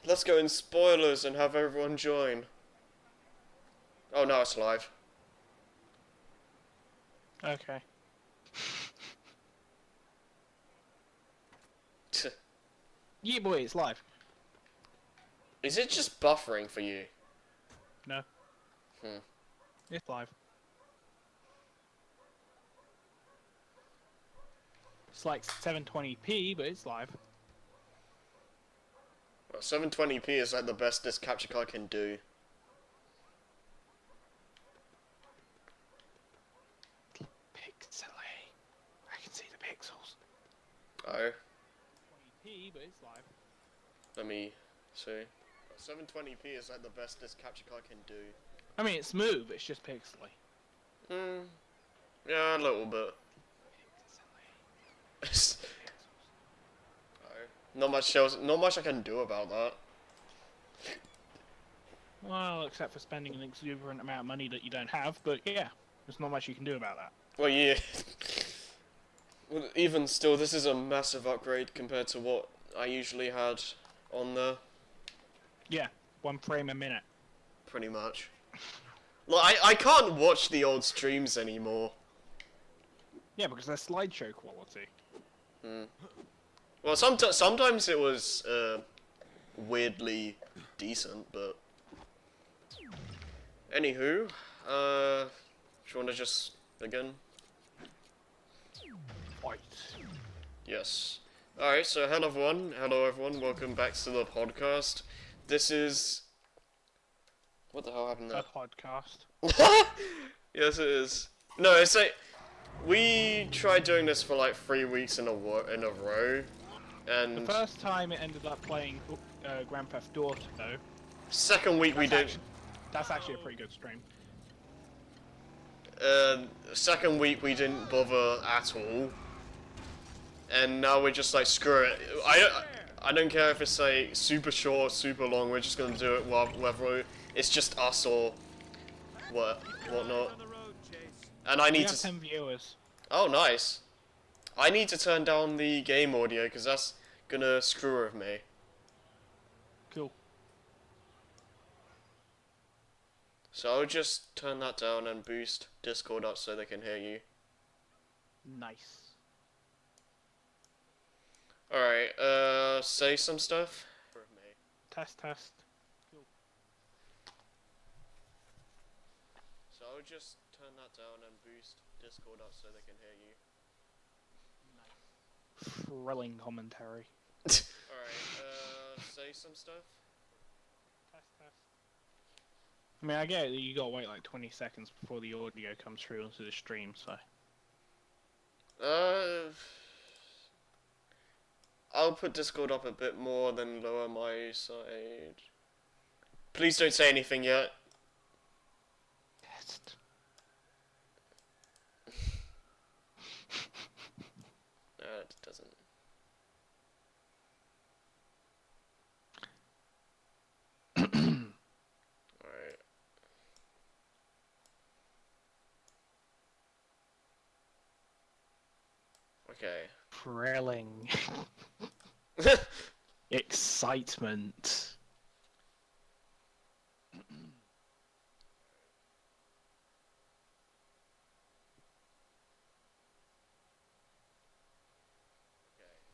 Let's go in spoilers and have everyone join. Oh, now it's live. Okay. Yeah, boy, it's live. Is it just buffering for you? No. Hmm. It's live. It's like 720p, but it's live. Well, 720p is like the best this capture card can do. Pixely. I can see the pixels. Oh, 20p, but it's live. let me see. 720p is like the best this capture card can do. I mean, it's smooth, it's just pixely. Yeah, a little bit. Pixely. Not much else. Not much I can do about that. Well, except for spending an exuberant amount of money that you don't have, but yeah, there's not much you can do about that. Well, yeah. Well, even still, this is a massive upgrade compared to what I usually had on there. Yeah, 1 frame a minute. Pretty much. Like, I can't watch the old streams anymore. Yeah, because they're slideshow quality. Well, sometimes it was weirdly decent, but anywho, do you want to just begin? Fight. Yes. Alright, so hello everyone, welcome back to the podcast. This is... What the hell happened A there? podcast. Yes, it is. No, it's like... We tried doing this for like 3 weeks in a row, and... The first time it ended up playing Grand Theft Auto, Second week we did... That's actually a pretty good stream. Second week we didn't bother at all. And now we're just like, screw it. I don't care if it's like super short, super long, we're just gonna do it whether it's just us or whatnot. And I We need have to... 10 viewers. Oh, nice. I need to turn down the game audio because that's gonna screw with me. Cool. So I'll just turn that down and boost Discord up so they can hear you. Nice. Alright, say some stuff. Test, test. Cool. So I'll just turn that down and boost Discord up so they can hear you. Nice. Thrilling commentary. Alright, say some stuff. Test, test. I mean, I get that you gotta wait like 20 seconds before the audio comes through onto the stream, so... I'll put Discord up a bit more, then lower my side. Please don't say anything yet. Test. No, it doesn't. Alright. Okay. Thrilling. Excitement.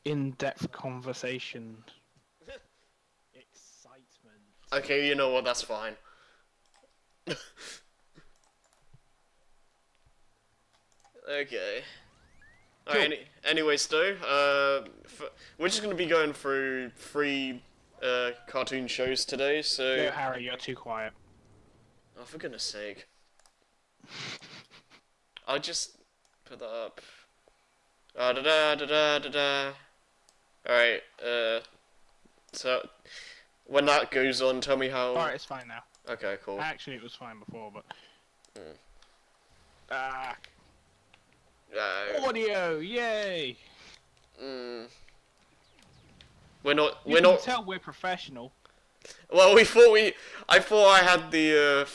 In-depth conversation. Excitement. Okay, you know what, that's fine. Okay. Cool. Alright, anyways though, we're just gonna be going through 3 cartoon shows today, so... No, Harry, you're too quiet. Oh, for goodness sake. I'll just put that up. Da da da da da da. Alright, so when that goes on, tell me how... Alright, it's fine now. Okay, cool. Actually, it was fine before, but... Audio, yay! We're not... You can tell we're professional. Well, I thought I had the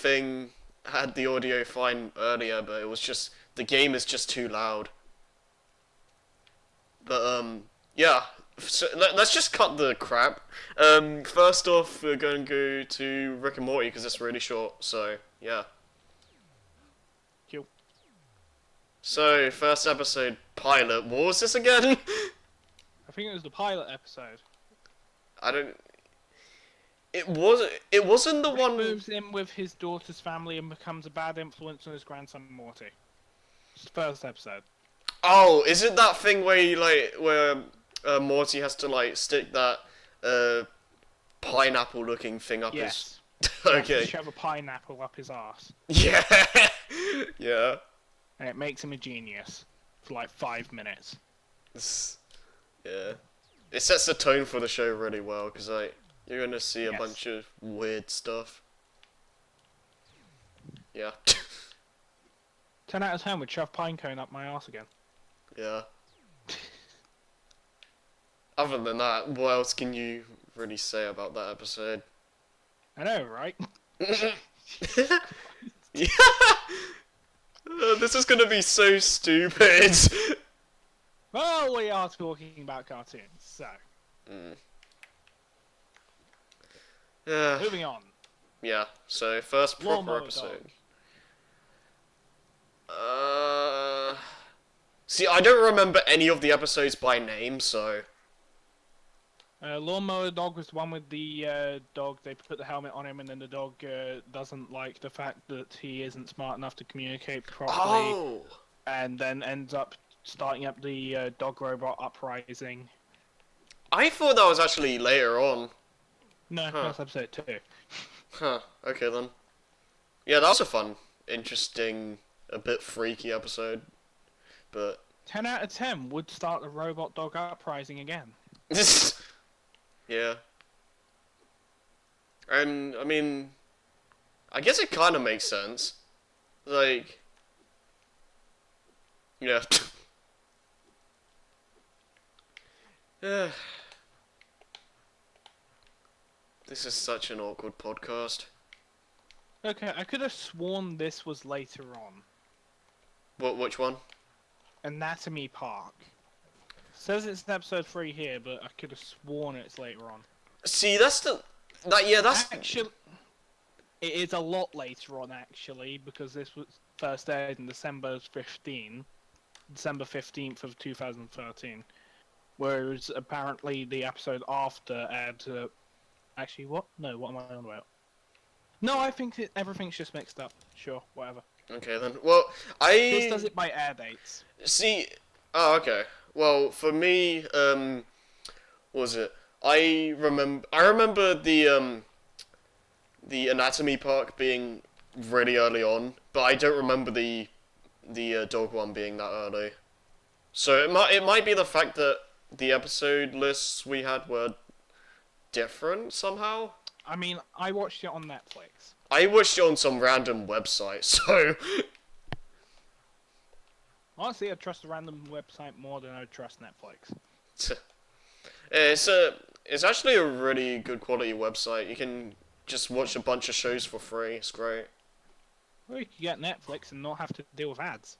had the audio fine earlier, but it was just... The game is just too loud. But, yeah. So let's just cut the crap. First off, we're going to go to Rick and Morty because it's really short. So yeah. Cool. So first episode pilot. What was this again? I think it was the pilot episode. I don't. It was. It wasn't the Rick one. moves in with his daughter's family and becomes a bad influence on his grandson Morty. It's the first episode. Oh, is it that thing where you where Morty has to stick that pineapple-looking thing up Yes. his? He has to Okay. shove a pineapple up his arse. Yeah. Yeah. And it makes him a genius for like 5 minutes. Yeah. It sets the tone for the show really well because you're gonna see a Yes. bunch of weird stuff. Yeah. 10 out of 10 would shove pinecone up my arse again. Yeah. Other than that, what else can you really say about that episode? I know, right? Yeah. This is gonna be so stupid. Well, we are talking about cartoons, so. Yeah. Moving on. Yeah. So first proper Lawnmower episode. Dog. See, I don't remember any of the episodes by name, so. Lawnmower Dog was the one with the dog. They put the helmet on him, and then the dog doesn't like the fact that he isn't smart enough to communicate properly, Oh. and then ends up starting up the dog robot uprising. I thought that was actually later on. No, that's episode 2. Huh. Okay then. Yeah, that was a fun, interesting, a bit freaky episode, but. 10 out of 10 would start the robot dog uprising again. Yeah. And, I mean, I guess it kind of makes sense. Like, yeah. Yeah. This is such an awkward podcast. Okay, I could have sworn this was later on. Which one? Anatomy Park. Says it's in episode 3 here, but I could have sworn it's later on. See, that's Actually, it is a lot later on, actually, because this was first aired in December 15th of 2013. Whereas, apparently, the episode after aired... actually, what? No, what am I on about? No, I think everything's just mixed up. Sure, whatever. Okay then. Well, This does it by air dates. See. Oh, okay. Well, for me, what was it? I remember the anatomy park being really early on, but I don't remember the dog one being that early. So it might be the fact that the episode lists we had were different somehow. I mean, I watched it on Netflix. I watched it on some random website, so. Honestly, I trust a random website more than I would trust Netflix. It's actually a really good quality website. You can just watch a bunch of shows for free. It's great. Well, you can get Netflix and not have to deal with ads.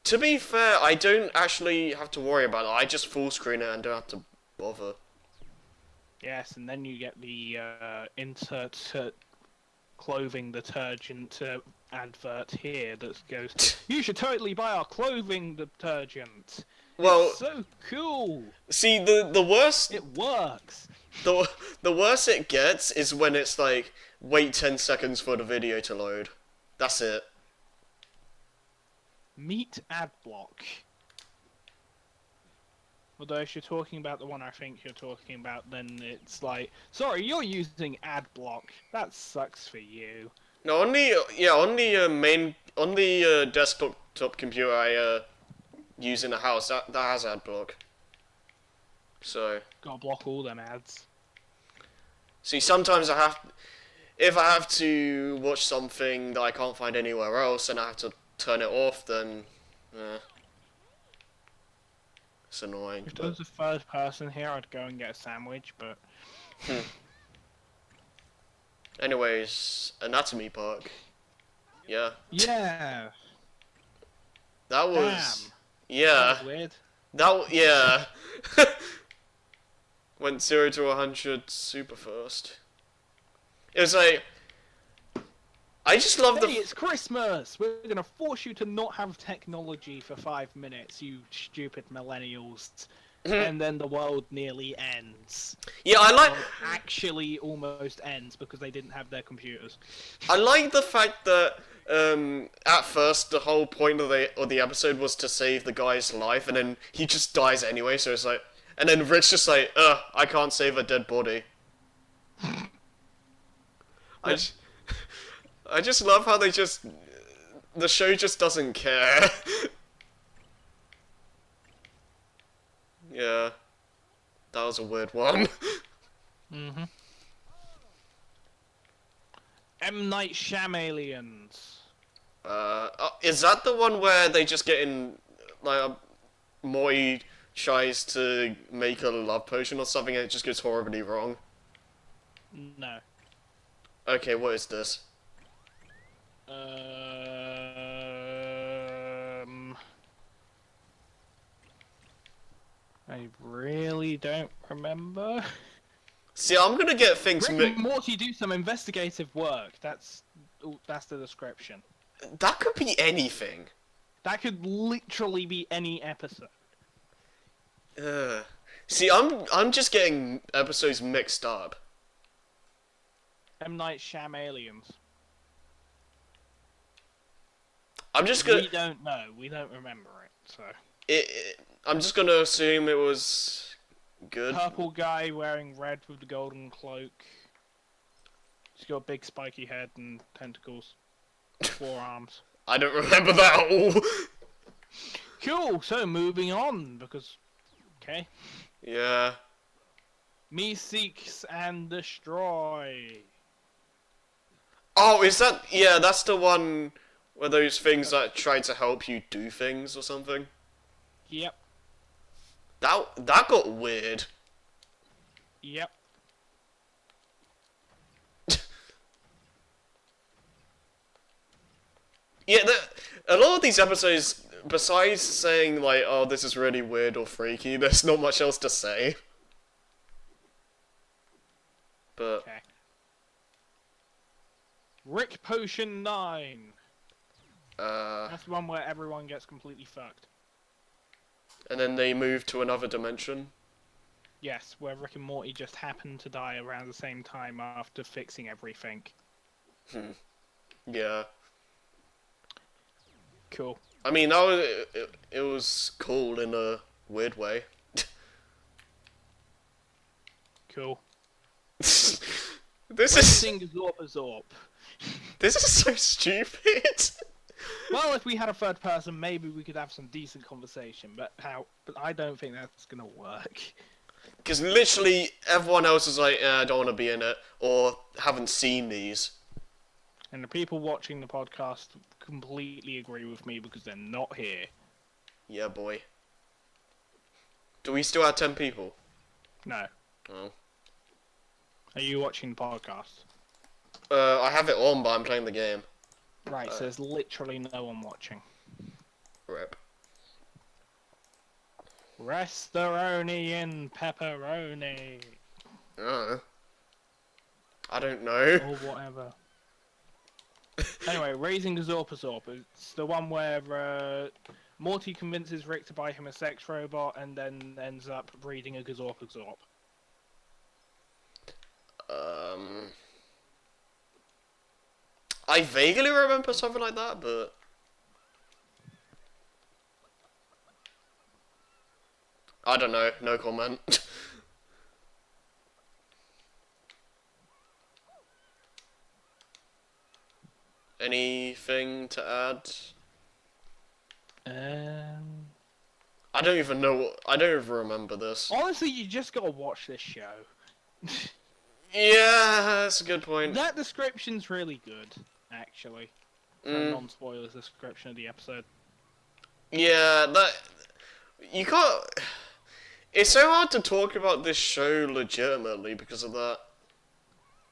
To be fair, I don't actually have to worry about it. I just full screen it and don't have to bother. Yes, and then you get the insert clothing detergent advert here that goes, you should totally buy our clothing detergent. Well, It's so cool. see, the worst It works. the worse it gets is when it's like wait 10 seconds for the video to load. That's it. Meet ad block. Although if you're talking about the one I think you're talking about, then it's like, sorry, you're using ad block. That sucks for you. No, on the desktop computer I use in the house that has ad block. So. Gotta block all them ads. See, sometimes if I have to watch something that I can't find anywhere else and I have to turn it off, then, it's annoying. If there was a third person here, I'd go and get a sandwich, but... Anyways, Anatomy Park. Yeah. Yeah! That was... Damn. Yeah. That was weird. Yeah. Went 0 to 100 super fast. It was like, I just love Hey, it's Christmas! We're gonna force you to not have technology for 5 minutes, you stupid millennials. And then the world nearly ends. Yeah, I like. Well, actually, almost ends because they didn't have their computers. I like the fact that at first the whole point of the episode was to save the guy's life, and then he just dies anyway. So it's like, and then Rich just like, I can't save a dead body. I just, I just love how the show just doesn't care. Yeah, that was a weird one. Mm-hmm. M. Night Shyamalan's. Is that the one where they just get in, like, Morty tries to make a love potion or something and it just goes horribly wrong? No. Okay, what is this? I really don't remember. See, I'm gonna get things Rick mixed. and Morty do some investigative work. That's the description. That could be anything. That could literally be any episode. See, I'm just getting episodes mixed up. M. Night Shyamalan's. I'm just gonna. We don't know. We don't remember it. So. I'm just gonna assume it was good. Purple guy wearing red with the golden cloak. He's got a big spiky head and tentacles. 4 arms. I don't remember that at all. Cool, so moving on, because... Okay. Yeah. Me seeks and destroy. Oh, is that... Yeah, that's the one where those things that try to help you do things or something? Yep. That got weird. Yep. Yeah, a lot of these episodes, besides saying, like, oh, this is really weird or freaky, there's not much else to say. But... Okay. Rick Potion 9. That's the one where everyone gets completely fucked. And then they move to another dimension. Yes, where Rick and Morty just happen to die around the same time after fixing everything. Yeah. Cool. I mean, that was, it was cool in a weird way. Cool. This Racing Zorp. This is so stupid. Well, if we had a third person, maybe we could have some decent conversation. But I don't think that's gonna work. Because literally everyone else is like, I don't want to be in it, or haven't seen these. And the people watching the podcast completely agree with me because they're not here. Yeah, boy. Do we still have 10 people? No. Oh. Are you watching the podcast? I have it on, but I'm playing the game. Right, so there's literally no one watching. Rip. Restoroni and pepperoni. I don't know. Or whatever. Anyway, Raising Zorp. It's the one where Morty convinces Rick to buy him a sex robot and then ends up breeding a Gazorp. I vaguely remember something like that, but... I don't know, no comment. Anything to add? I don't even know, I don't even remember this. Honestly, you just gotta watch this show. Yeah, that's a good point. That description's really good, actually. For a non-spoilers description of the episode. Yeah, you can't... It's so hard to talk about this show legitimately because of that.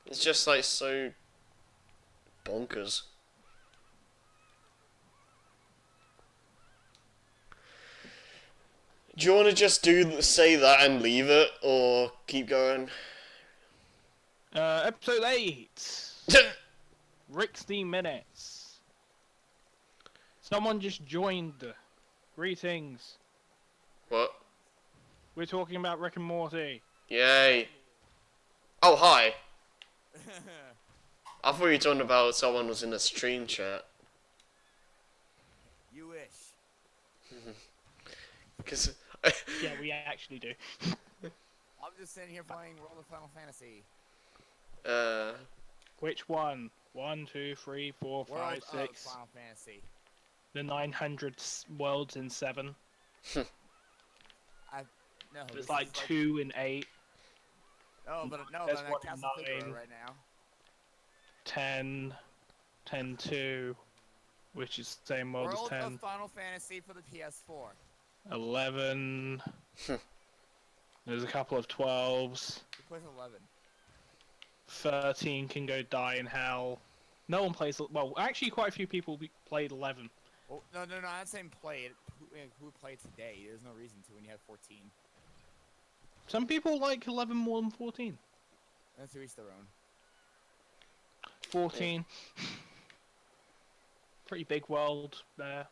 It's just like so bonkers. Do you want to just say that and leave it, or keep going? Episode 8. 60 minutes. Someone just joined. Greetings. What? We're talking about Rick and Morty. Yay. Oh, hi. I thought you were talking about someone was in the stream chat. You wish. Because... Yeah, we actually do. I'm just sitting here playing World of Final Fantasy. Which one? 1, 2, 3, 4, 5, World 6. of Final Fantasy. The 900 worlds in 7. No, There's like 2 in 8. No, but There's that one counts in the 9. right now. 10. 10 2. Which is the same world World as 10. of Final Fantasy for the PS4. 11. There's a couple of 12s. Who plays 11? 13 can go die in hell. No one plays. Well, actually, quite a few people played 11. Well, no, I'm not saying play it. Who played today? There's no reason to when you have 14. Some people like 11 more than 14. That's to each their own. 14. Pretty big world there.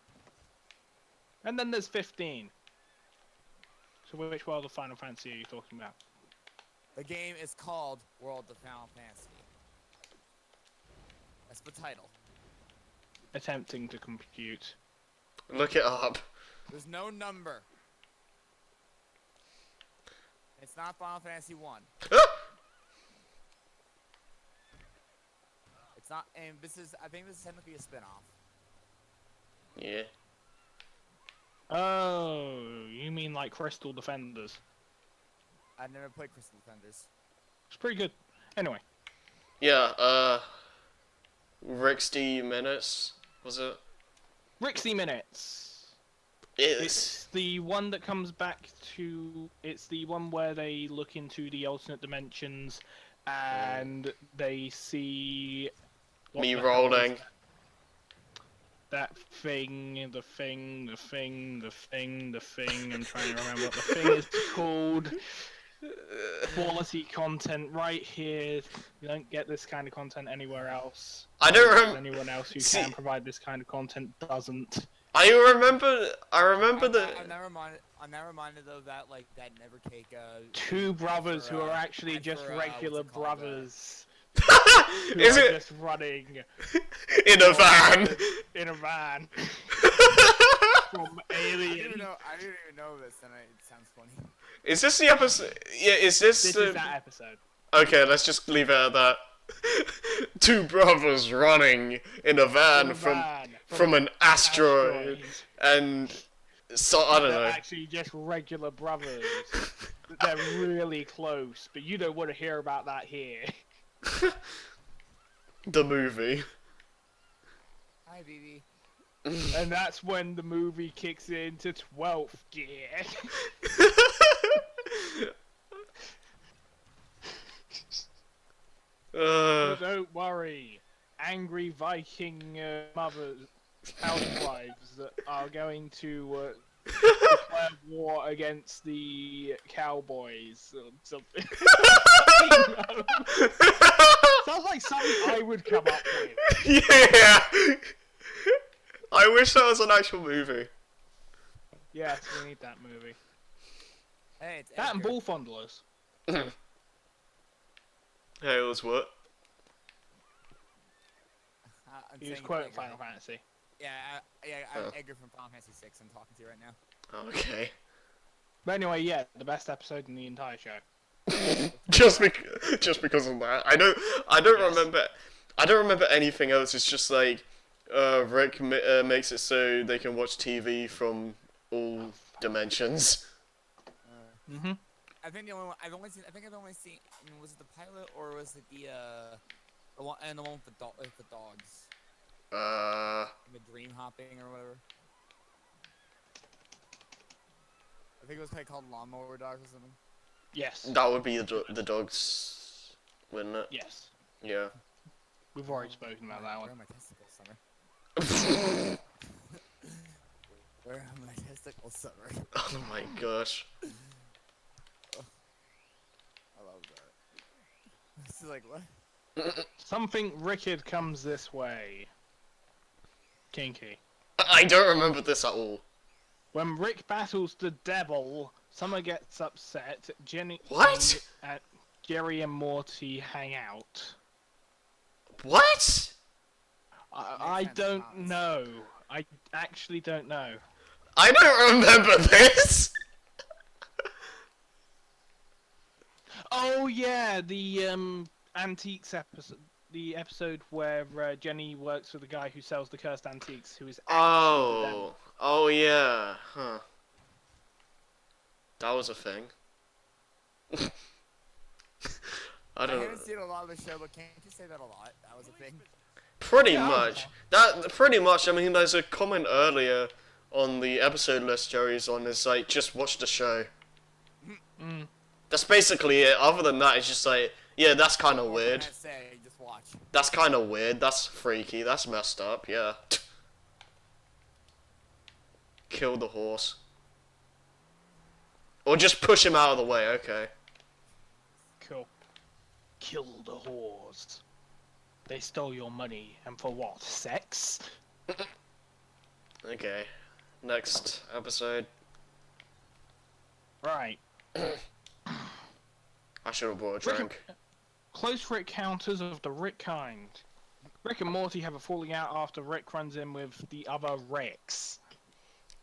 And then there's 15. So which world of Final Fantasy are you talking about? The game is called World of Final Fantasy. That's the title. Attempting to compute. Look it up. There's no number. It's not Final Fantasy 1. It's not, and I think this is technically a spin-off. Yeah. Oh, you mean like Crystal Defenders? I've never played Crystal Defenders. It's pretty good. Anyway. Yeah, 60 minutes, was it? 60 minutes. It's the one that comes back to... It's the one where they look into the alternate dimensions and they see... me rolling. That thing, the thing. I'm trying to remember what the thing is called. Quality content right here. You don't get this kind of content anywhere else. I don't remember. Anyone else who can provide this kind of content doesn't. I remember the... I'm not reminded though that like that never take two brothers who are actually just regular what's it called, brothers. Is it just running in a van? in a van from Alien? I didn't even know this, and it sounds funny. Is this the episode? Yeah, is this? This is that episode. Okay, let's just leave it at that. Two brothers running in a van from an asteroid, and so I don't know. They're actually just regular brothers. They're really close, but you don't want to hear about that here. The movie. Hi, BB. And that's when the movie kicks into 12th gear. But don't worry, angry Viking mothers, housewives that are going to declare war against the cowboys or something. Sounds like something I would come up with. Yeah. I wish that was an actual movie. Yes, we need that movie. Hey, it's That and Edgar. Bull Fondlers. Hey, it was what? I'm He was saying quoting Edgar. Final Fantasy. Yeah, I'm Oh. Edgar from Final Fantasy 6. I'm talking to you right now. Okay. But anyway, yeah, the best episode in the entire show. just because of that. I don't remember anything else. It's just like Rick makes it so they can watch TV from all dimensions. Mm-hmm. I think the only one I've only seen. Was it the pilot or was it the one with the dogs? The dream hopping or whatever. I think it was called Lawnmower Dogs or something. Yes. That would be the dogs, wouldn't it? Yes. Yeah. We've already spoken about that Where one. are my testicles, Summer? Where are my testicles? Apple summer. Oh my gosh. I love that. This is like what? Something wicked comes this way. Kinky. I don't remember this at all. When Rick battles the devil, Summer gets upset. What? Jerry and Morty hang out. What? I don't know. I actually don't know. I don't remember this. Oh yeah, the antiques episode. The episode where Jenny works for the guy who sells the cursed antiques, who is actually the devil. Oh yeah. Huh. That was a thing. I I don't. haven't seen a lot of the show, but can't you say that a lot? That was a thing. Pretty Yeah, much. That pretty much. I mean, there's a comment earlier on the episode list Jerry's on. Is like, just watch the show. Mm. That's basically it. Other than that, it's just like, yeah, that's kind of What can weird. I say? Just watch. That's kind of weird. That's freaky. That's messed up. Yeah. Kill the horse. Or just push him out of the way. Okay. Cool. Kill the whores. They stole your money, and for what? Sex? Okay. Next episode. Right. I should have brought a drink. Close Rick counters of the Rick kind. Rick and Morty have a falling out after Rick runs in with the other Ricks.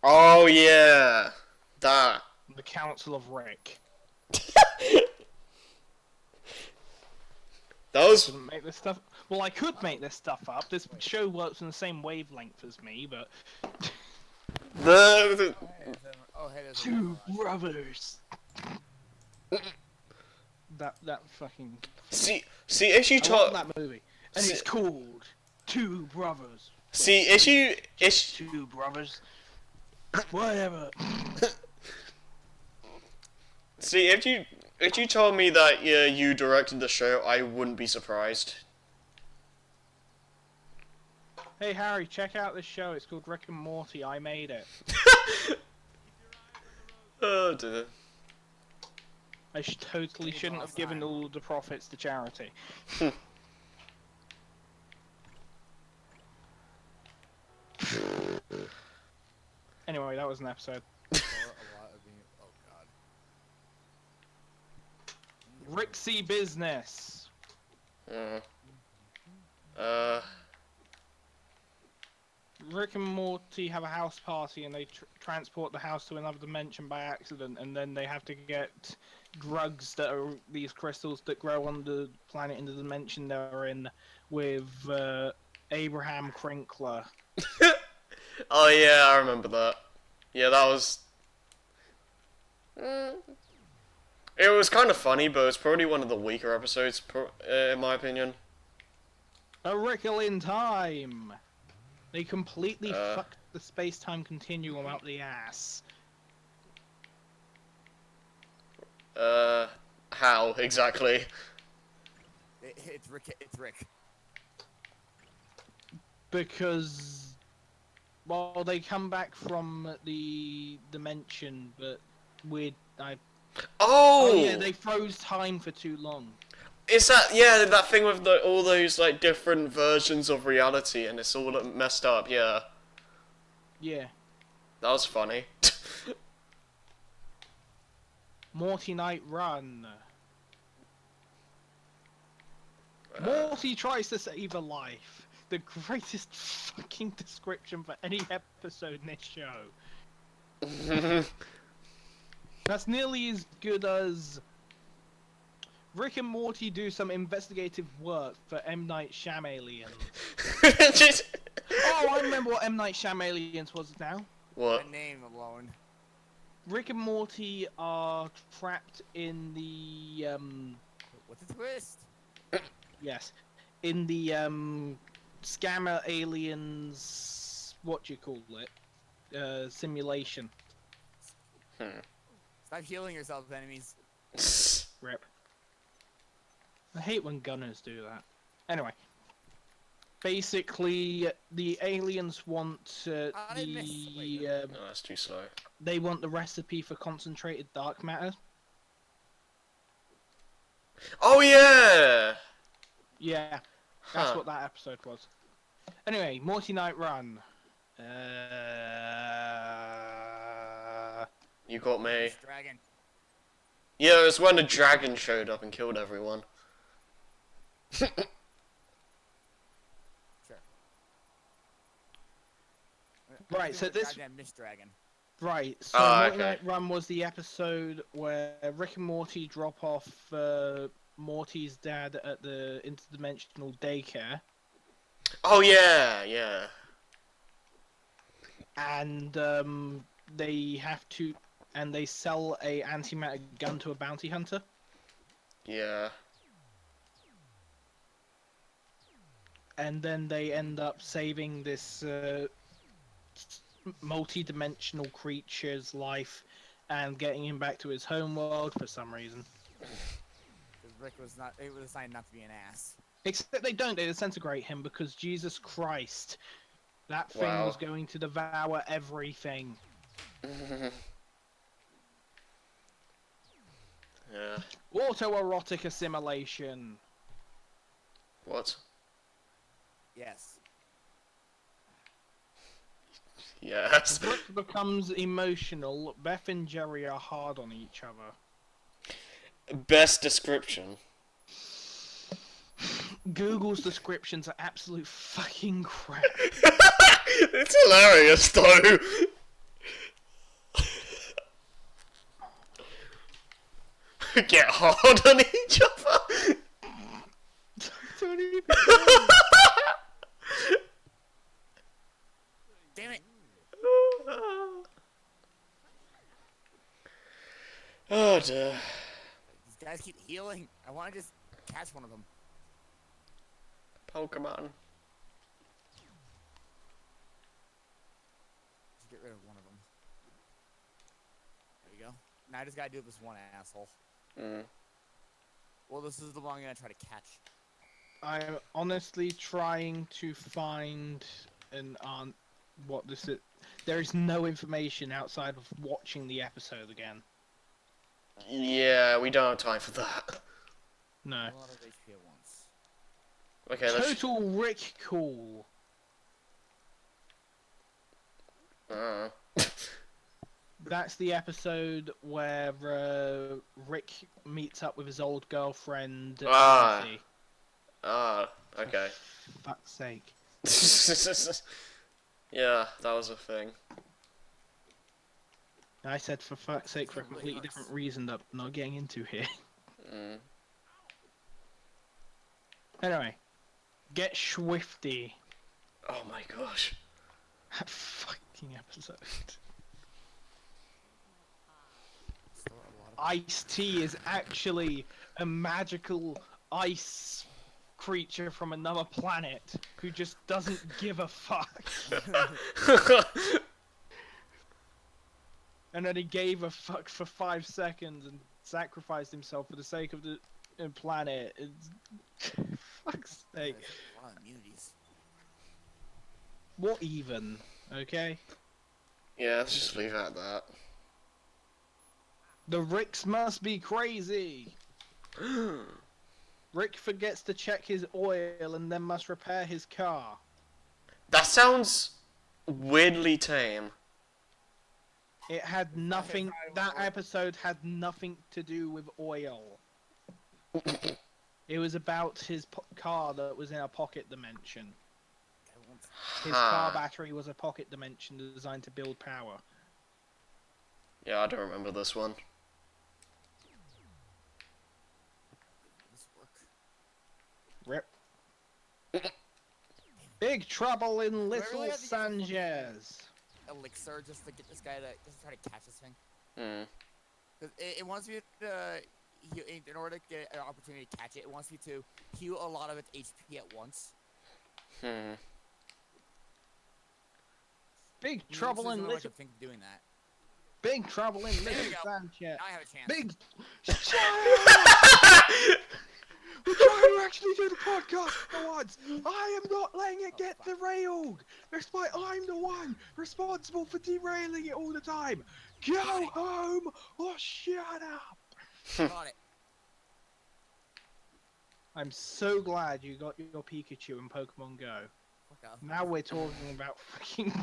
Oh yeah. That. The Council of Rick. That was. Couldn't make this stuff. Well, I could make this stuff up. This show works on the same wavelength as me, but The. Oh, hey, there's two brothers. That fucking. See, if you I love talk. that movie, and See- it's called Two Brothers. See, if you. Two brothers. Whatever. See, if you told me that you directed the show, I wouldn't be surprised. Hey Harry, check out this show. It's called Rick and Morty. I made it. Oh dear. I totally shouldn't have given all the profits to charity. Anyway, that was an episode. a lot of being. Oh god. Rixie business. Rick and Morty have a house party and they transport the house to another dimension by accident, and then they have to get drugs that are these crystals that grow on the planet in the dimension they're in with Abraham Crinkler. Oh yeah, I remember that. Yeah, that was. It was kind of funny, but it's probably one of the weaker episodes, in my opinion. A Rickle in Time. They completely fucked the space-time continuum out the ass. How exactly? It's Rick. It's Rick. Because, well, they come back from the dimension, but Oh! yeah, they froze time for too long. Is that that thing with all those like different versions of reality and it's all messed up? Yeah, Yeah. that was funny. Morty Night Run. Morty tries to save a life. The greatest fucking description for any episode in this show. That's nearly as good as Rick and Morty do some investigative work for M. Night Shyamalan. Oh, I remember what M. Night Shyamalan was now. What? The name alone. Rick and Morty are trapped in the What's the twist? yes, in the scammer aliens. What do you call it? Simulation. Stop healing yourself, enemies. Rip. I hate when gunners do that. Anyway. basically, the aliens want How did I miss? Wait, No, that's too slow. they want the recipe for concentrated dark matter. Oh yeah! Yeah, that's what that episode was. Anyway, Morty Night Run. You got me. This dragon. Yeah, it was when the dragon showed up and killed everyone. Sure. Right, so this- Goddamn Miss Dragon. Right, so Oh, Morty okay. Night Run was the episode where Rick and Morty drop off Morty's dad at the interdimensional daycare, Oh yeah, yeah. and they have to, and they sell a antimatter gun to a bounty hunter. Yeah. And then they end up saving this multi-dimensional creature's life and getting him back to his home world for some reason. Because Rick was not. It was assigned not to be an ass. Except they don't. They disintegrate him because Jesus Christ, that thing Wow. was going to devour everything. Yeah. Autoerotic assimilation. What? Yes. Yes. Rick becomes emotional. Beth and Jerry are hard on each other. Best description. Google's descriptions are absolute fucking crap. It's hilarious though. Get hard on each other. Don't even know. Damn it! Oh dear. These guys keep healing. I want to just catch one of them. Pokemon. Just get rid of one of them. There you go. Now I just gotta do this one asshole. Well, this is the one I'm gonna try to catch. I'm honestly trying to find what this is. There is no information outside of watching the episode again. Yeah, we don't have time for that. No. A lot of HP at once. Okay, let's. Total Rick Cool. That's the episode where Rick meets up with his old girlfriend. Nancy. Okay. For fuck's sake. Yeah, that was a thing. I said for fuck's sake for a completely different reason that I'm not getting into here. Anyway, get Swifty. Oh my gosh. That fucking episode. Still a lot of Ice-T is actually a magical ice creature from another planet who just doesn't give a fuck. And then he gave a fuck for 5 seconds and sacrificed himself for the sake of the planet. It's... fuck's sake. There's a lot of immunities. What even? Okay? Yeah, let's just leave it at that. The Ricks must be crazy! Rick forgets to check his oil and then must repair his car. That sounds weirdly tame. It had nothing. That episode had nothing to do with oil. It was about his car that was in a pocket dimension. His car battery was a pocket dimension designed to build power. Yeah, I don't remember this one. This Rip. work. Big trouble in Do I Little really have to use a fucking Sanchez. elixir just to get this guy to just try to catch this thing? Hmm. Because it wants me to, in order to get an opportunity to catch it, it wants me to heal a lot of its HP at once. Big trouble in Little. Think of doing that. Big trouble in There you Little go. Sanchez. Now I have a chance. Big. We're trying to actually do the podcast for once. I am not letting it get derailed, despite I'm the one responsible for derailing it all the time. Go home or shut up. Got it. I'm so glad you got your Pikachu in Pokemon Go. Fuck off. Now we're talking about freaking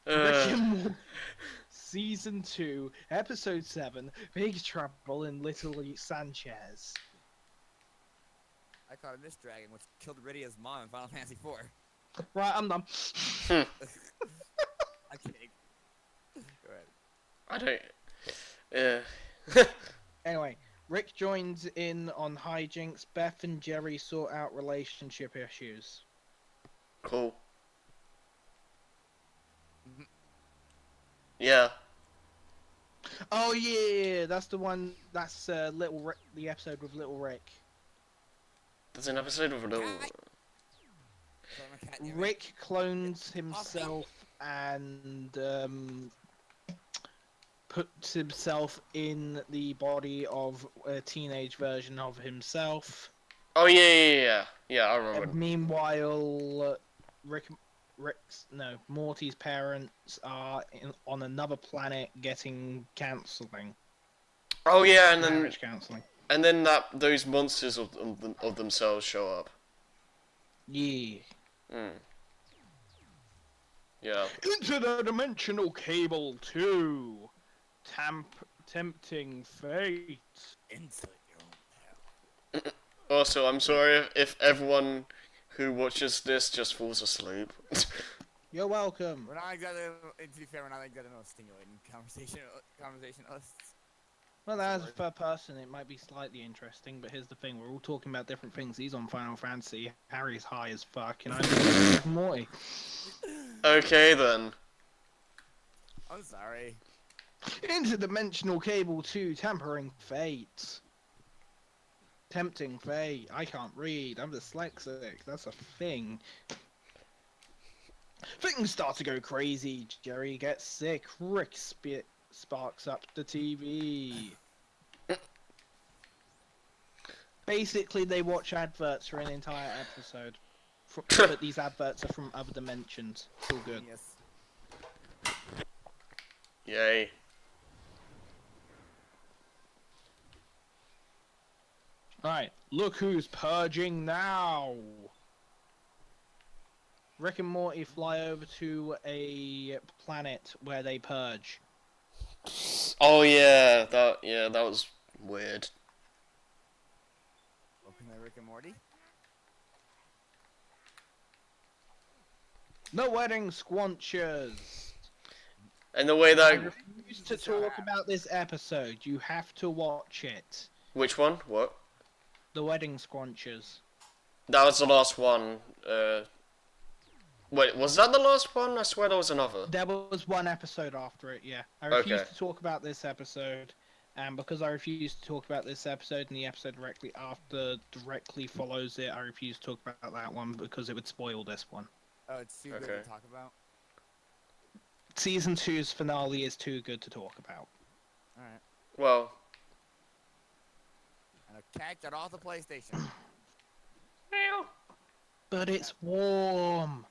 Rick and Morty Season 2, Episode 7, Big Trouble in Little Sanchez. I caught this dragon, which killed Rydia's mom in Final Fantasy IV. Right, I'm done. I'm kidding. Go ahead. I don't. Anyway, Rick joins in on hijinks. Beth and Jerry sort out relationship issues. Cool. Yeah. Oh yeah, that's the one. That's Little Rick, the episode with Little Rick. There's an episode of a little. Sorry, my cat, damn it. Rick clones himself and puts himself in the body of a teenage version of himself. Oh yeah. I And remember. meanwhile, Morty's parents are on another planet getting counseling. Oh yeah, and then Marriage counseling. those monsters of themselves show up. Yeah. Yeah. Interdimensional cable 2. Tempting fate. Insert your own hell. Also, I'm sorry if everyone who watches this just falls asleep. You're welcome. We're not exactly, to be fair, we're not exactly no stimulating conversationists. Well, as a third person, it might be slightly interesting, but here's the thing: we're all talking about different things. He's on Final Fantasy. Harry's high as fuck, and I'm Morty. Okay then. I'm sorry. Interdimensional cable 2. Tampering fate. Tempting fate. I can't read. I'm dyslexic. That's a thing. Things start to go crazy. Jerry gets sick. Rick sparks up the TV. Basically, they watch adverts for an entire episode. But these adverts are from other dimensions. It's all good. Yes. Yay. Alright, look who's purging now! Rick and Morty fly over to a planet where they purge. Oh yeah, that was weird. Open my Rick and Morty. The wedding squanchers! And the way I that refuse to talk about this episode. You have to watch it. which one? What? The wedding squanchers. That was the last one. Wait, was that the last one? I swear there was another. There was one episode after it, yeah. I refuse Okay. to talk about this episode, and because I refuse to talk about this episode and the episode directly follows it, I refuse to talk about that one because it would spoil this one. Oh, it's too good Okay. to talk about. Season 2's finale is too good to talk about. Alright. Well, And a cat got off the PlayStation. But it's warm.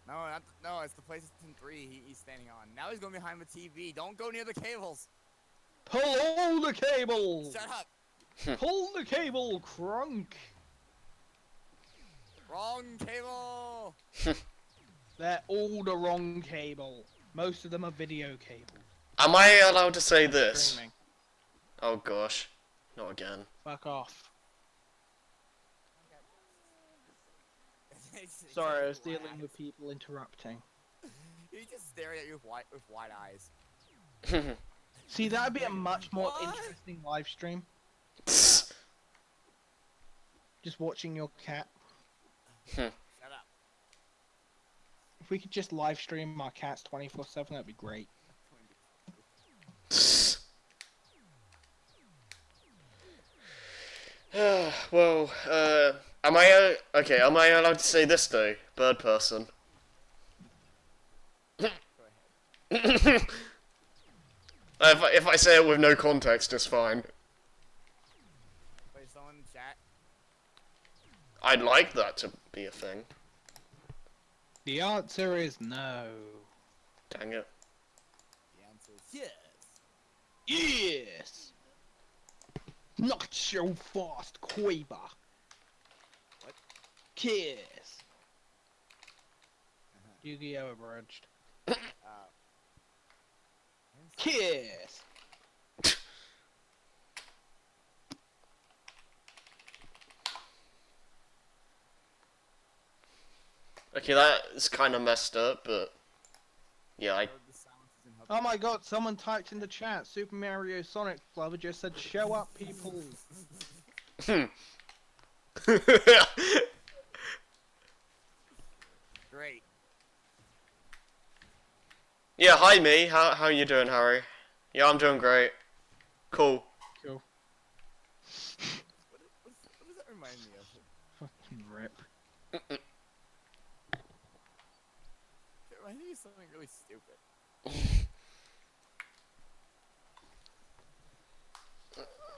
No, it's the PlayStation 3 he's standing on. Now he's going behind the TV. Don't go near the cables. Pull all the cables. Shut up. Pull the cable, Crunk. Wrong cable. They're all the wrong cable. Most of them are video cables. am I allowed to say this? Streaming. Oh gosh, not again. Fuck off. Sorry, I was dealing with people interrupting. He's just staring at you with wide eyes. See, that would be a much more What? interesting live stream. Just watching your cat. Shut up. If we could just live stream our cats 24/7, that'd be great. Well, am I okay? Am I allowed to say this though? Bird person. Go ahead. If I say it with no context, it's fine. Wait, someone I'd like that to be a thing. The answer is no. Dang it. The answer is yes. Yes! Not so fast, Quiver. What? Kiss. Yu-Gi-Oh! Abridged. Kiss! Okay, that is kind of messed up, but yeah, I. The silence isn't helping. Oh my god, someone typed in the chat, Super Mario Sonic Lover just said, show up, people. Great. Yeah, hi me. How you doing, Harry? Yeah, I'm doing great. Cool. Cool. What does that remind me of? Fucking rip. It reminds me of something really stupid.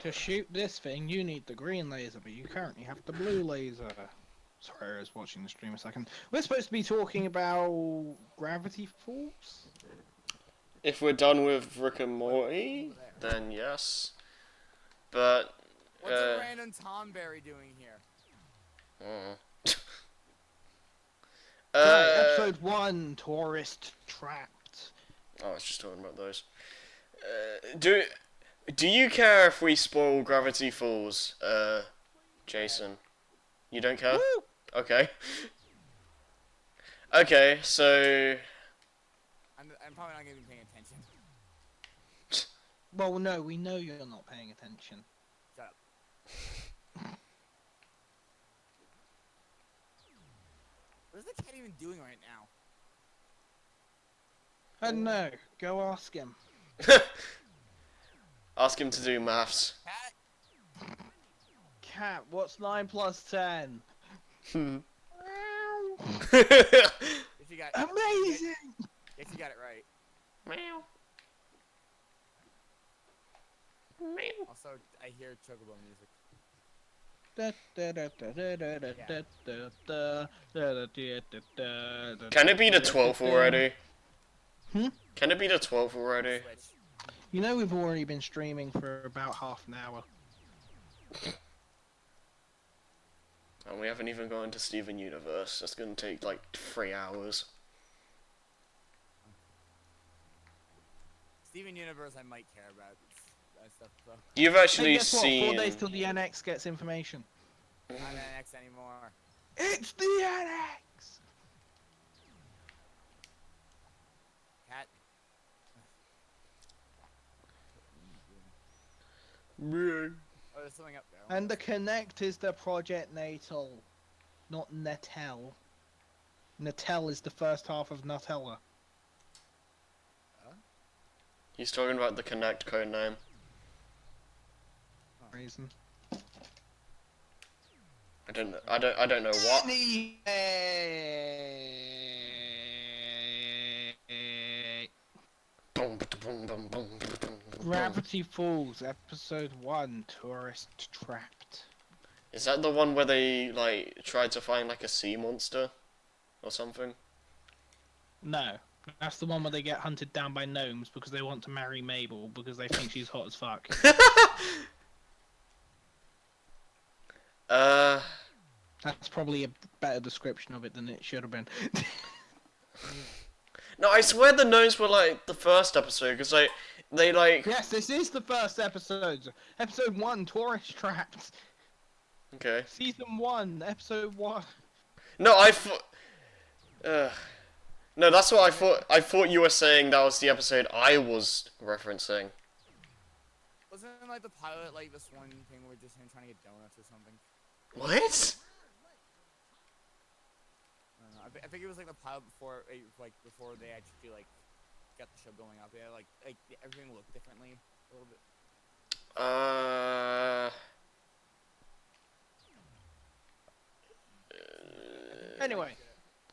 To shoot this thing, you need the green laser, but you currently have the blue laser. Sorry, I was watching the stream a second. We're supposed to be talking about Gravity Falls? If we're done with Rick and Morty, then yes. But What's a random Tomberry doing here? Right, episode 1, Tourist Trapped. Oh, I was just talking about those. Do you care if we spoil Gravity Falls, Jason? You don't care? Woo! Okay. Okay, so I'm probably not gonna be paying attention. Well, no, we know you're not paying attention. Shut up. What is the cat even doing right now? I don't know. Go ask him. ask him to do maths. Cat? Cat, what's 9 plus 10? If you got Amazing! If you got it right. Meow. Meow. Also, I hear Chocobo music. Can it be the 12th already? Hmm? Can it be the 12th already? Switch. You know we've already been streaming for about half an hour. And we haven't even gone to Steven Universe. That's gonna take like 3 hours. Steven Universe, I might care about that stuff though. You've actually Hey, guess what? seen. 4 days till the NX gets information. Not NX anymore. It's the NX! Cat. Meow. Oh, there's something up there. And the Connect is the Project Natal, not Natel. Natel is the first half of Nutella. He's talking about the Connect code name. Reason. I don't know what. Boom, boom, boom, boom, boom, boom. Gravity Falls, Episode 1, Tourist Trapped. Is that the one where they like tried to find like a sea monster or something? No, that's the one where they get hunted down by gnomes because they want to marry Mabel because they think she's hot as fuck. That's probably a better description of it than it should have been. No, I swear the gnomes were like the first episode because they like. Yes, this is the first episode. Episode 1, Tourist Trapped. Okay. Season 1, Episode 1. No, I thought. No, that's what I thought. I thought you were saying that was the episode I was referencing. Wasn't like the pilot like this one thing where just him trying to get donuts or something? What? I don't know. I think it was like the pilot before, before they actually like got the show going up. Yeah, like everything looked differently a little bit. Anyway.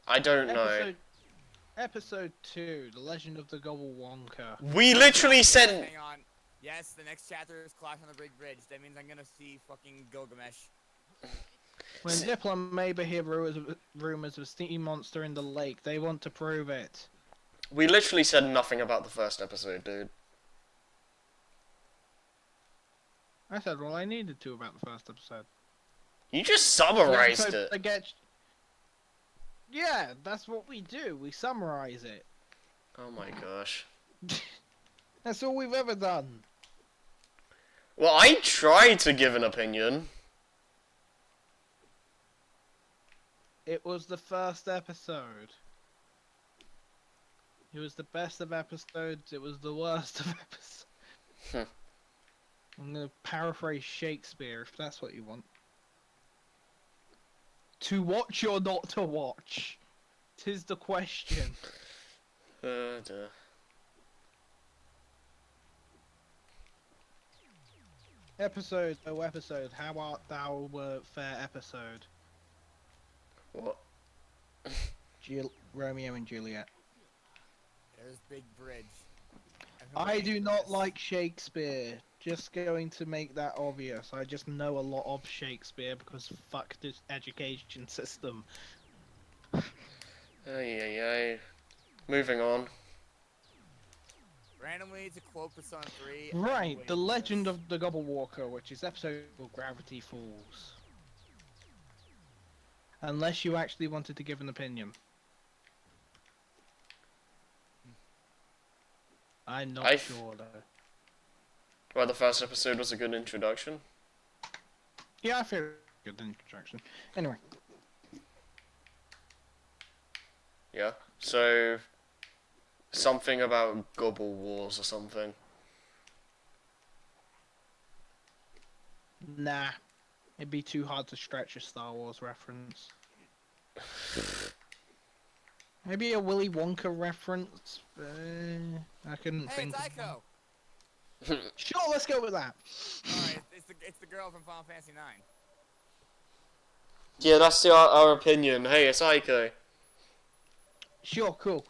I don't know. Episode 2, The Legend of the Gobble Wonka. We literally said. Hang on. Yes, the next chapter is Clash on the Big Bridge. That means I'm gonna see fucking Gilgamesh. When Diplo and Maber hear rumors of a sea monster in the lake, they want to prove it. We literally said nothing about the first episode, dude. I said all I needed to about the first episode. You just The summarized episode it. that gets... Yeah, that's what we do. We summarize it. Oh my gosh. That's all we've ever done. Well, I tried to give an opinion. It was the first episode. It was the best of episodes. It was the worst of episodes. I'm gonna paraphrase Shakespeare if that's what you want. To watch or not to watch? 'Tis the question. Duh. Episode, oh episode, how art thou, fair episode? What? Romeo and Juliet. There's Big Bridge. I do not like Shakespeare. Just going to make that obvious. I just know a lot of Shakespeare because fuck this education system. Ay. Moving on. Randomly to quote Persona 3. Right, The Legend of the Gobble Walker, which is episode of Gravity Falls. Unless you actually wanted to give an opinion. I'm not sure though. Well, the first episode was a good introduction. Yeah, I feel good introduction. Anyway. Yeah. So, something about Gobble Wars or something. Nah. It'd be too hard to stretch a Star Wars reference. Maybe a Willy Wonka reference? I couldn't think It's of Aiko! one. Sure, let's go with that. Alright, it's the girl from Final Fantasy 9. Yeah, that's our opinion. Hey, it's Aiko. Sure, cool.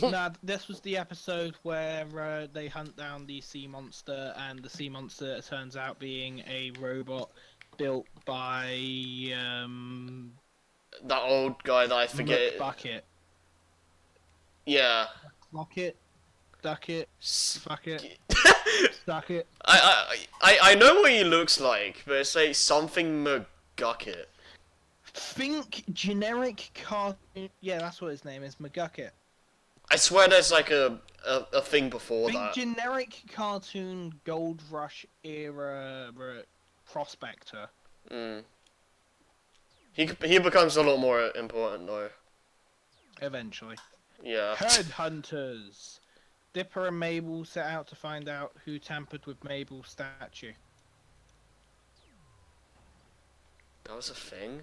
Nah, this was the episode where they hunt down the sea monster, and the sea monster turns out being a robot built by That old guy that I forget. Bucket. Yeah. Lock it, duck it, fuck it, stuck it. I know what he looks like, but it's like something McGucket. Think generic cartoon. Yeah, that's what his name is, McGucket. I swear there's like a thing before Think that. generic cartoon Gold Rush era prospector. Mm. He becomes a lot more important though. Eventually. Yeah. Headhunters. Dipper and Mabel set out to find out who tampered with Mabel's statue. That was a thing?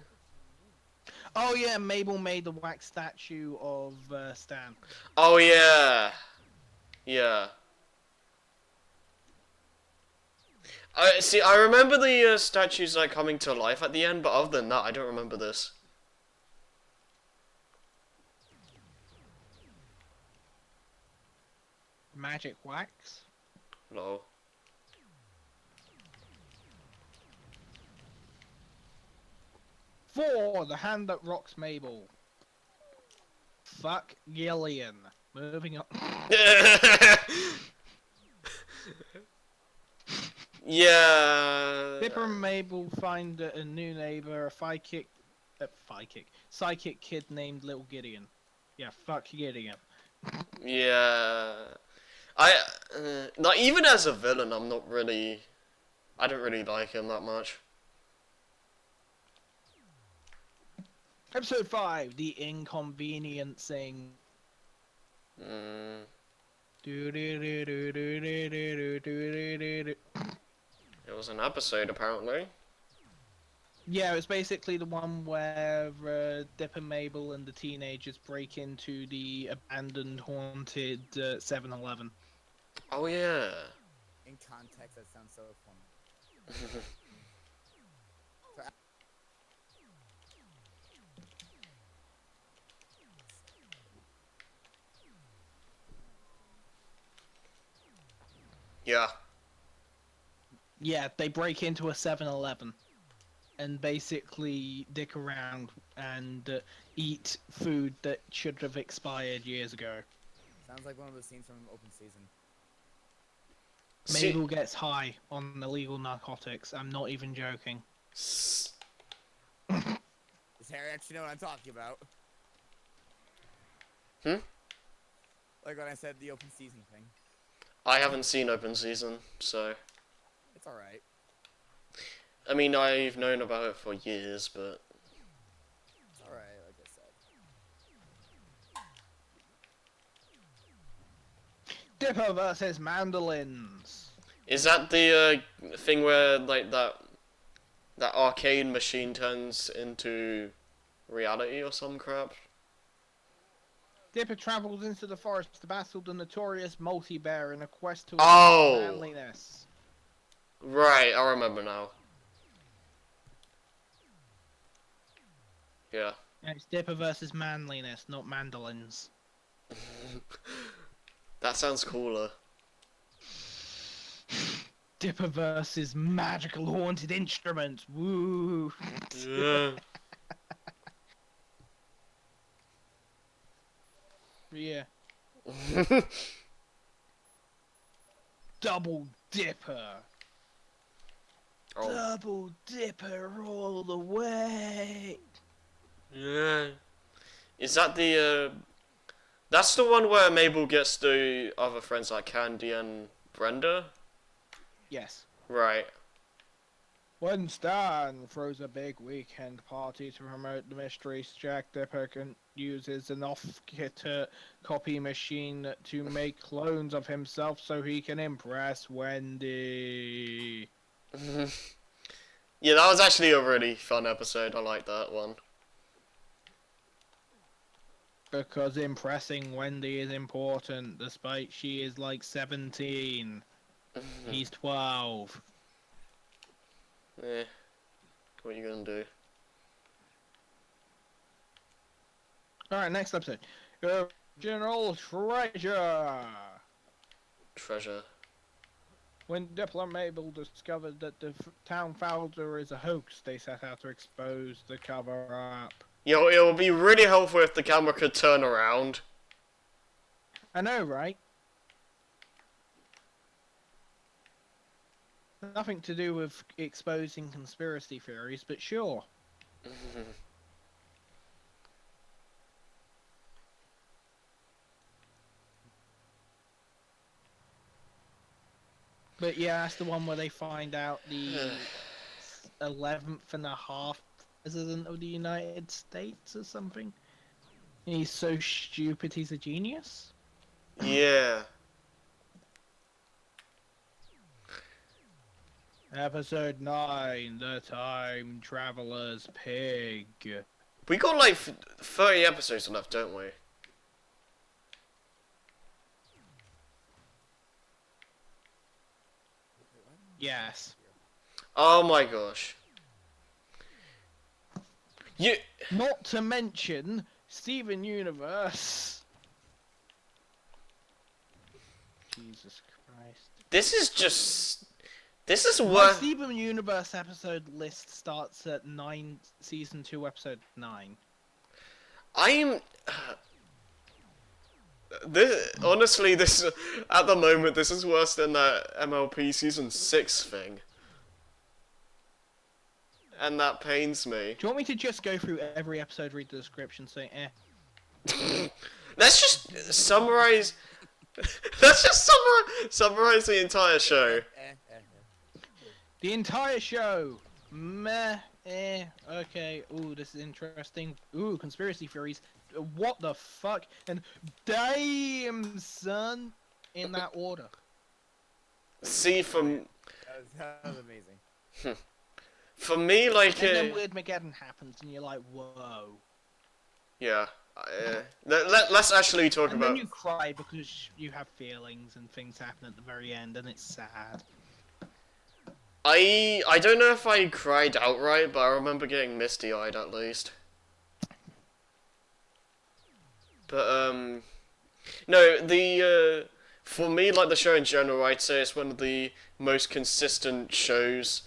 Oh yeah, Mabel made the wax statue of Stan. Oh yeah. Yeah. I remember the statues like coming to life at the end, but other than that, I don't remember this. Magic wax? Lol. For the hand that rocks Mabel. Fuck Gillian. Moving on. Yeah. Dipper and Mabel find a new neighbor, a psychic kid named Little Gideon. Yeah, fuck Gideon. Yeah. Like even as a villain, I don't really like him that much. Episode 5, The Inconveniencing. Mm. It was an episode, apparently. Yeah, it was basically the one where Dipper, Mabel, and the teenagers break into the abandoned, haunted 7-Eleven. Oh, yeah. In context, that sounds so funny. Yeah. Yeah, they break into a 7-Eleven. and basically dick around and eat food that should have expired years ago. Sounds like one of the scenes from Open Season. Mabel gets high on illegal narcotics. I'm not even joking. Does Harry actually know what I'm talking about? Like when I said the Open Season thing. I haven't seen Open Season, so... It's alright. I mean, I've known about it for years, but... It's alright, like I said. Dipper versus mandolins. Is that the thing where, like, that arcade machine turns into reality or some crap? Dipper travels into the forest to battle the notorious multi-bear in a quest to Oh! manliness. Right, I remember now. Yeah. And it's Dipper versus manliness, not mandolins. That sounds cooler. Dipper versus magical haunted instruments. Woo! Yeah. Yeah. Double Dipper. Oh. Double Dipper all the way. Yeah. Is that the, that's the one where Mabel gets the other friends like Candy and Brenda? Yes. Right. When Stan throws a big weekend party to promote the mysteries, Jack Dipper uses an off-kit copy machine to make clones of himself so he can impress Wendy. Yeah, that was actually a really fun episode. I like that one. Because impressing Wendy is important, despite she is like 17. He's 12. Eh. What are you gonna do? Alright, next episode. General Treasure! Treasure. When Dipper and Mabel discovered that the town founder is a hoax, they set out to expose the cover-up. Yo, it would be really helpful if the camera could turn around. I know, right? Nothing to do with exposing conspiracy theories, but sure. But yeah, that's the one where they find out the 11th and a half president of the United States or something. He's so stupid he's a genius? Yeah. Episode 9, The Time Traveler's Pig. We got like 30 episodes left, don't we? Yes. Oh my gosh. You. Not to mention Steven Universe. Jesus Christ. This is just. This is My what. Steven Universe episode list starts at season 2, episode 9. I'm. This honestly, this at the moment, this is worse than that MLP season 6 thing, and that pains me. Do you want me to just go through every episode, read the description, say Let's just summarize. Let's just summarize the entire show. The entire show. Meh. Okay. Ooh, this is interesting. Ooh, conspiracy theories. What the fuck? And damn, son. In that order. See, from That was amazing. for me, like, And then Weird Mageddon happens, and you're like, whoa. yeah. Let's actually talk And about. then you cry because you have feelings and things happen at the very end, and it's sad. I don't know if I cried outright, but I remember getting misty-eyed at least. But no, the for me, like the show in general, I'd say it's one of the most consistent shows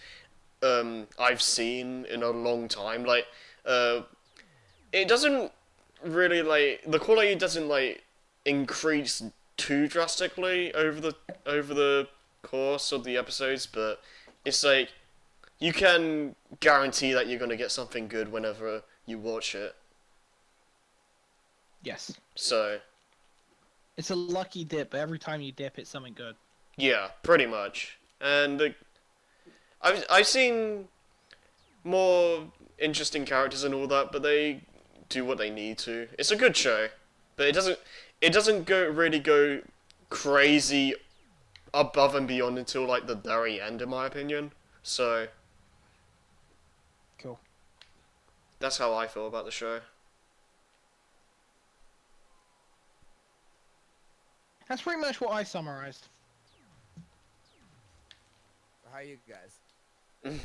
I've seen in a long time. Like, it doesn't really like the quality doesn't like increase too drastically over the course of the episodes, but it's like you can guarantee that you're gonna get something good whenever you watch it. Yes. So It's a lucky dip, but every time you dip, it's something good. yeah, pretty much. And I've seen more interesting characters and all that, but they do what they need to. It's a good show, but it doesn't go crazy above and beyond until like the very end, in my opinion. So Cool. that's how I feel about the show. That's pretty much what I summarized. How are you guys?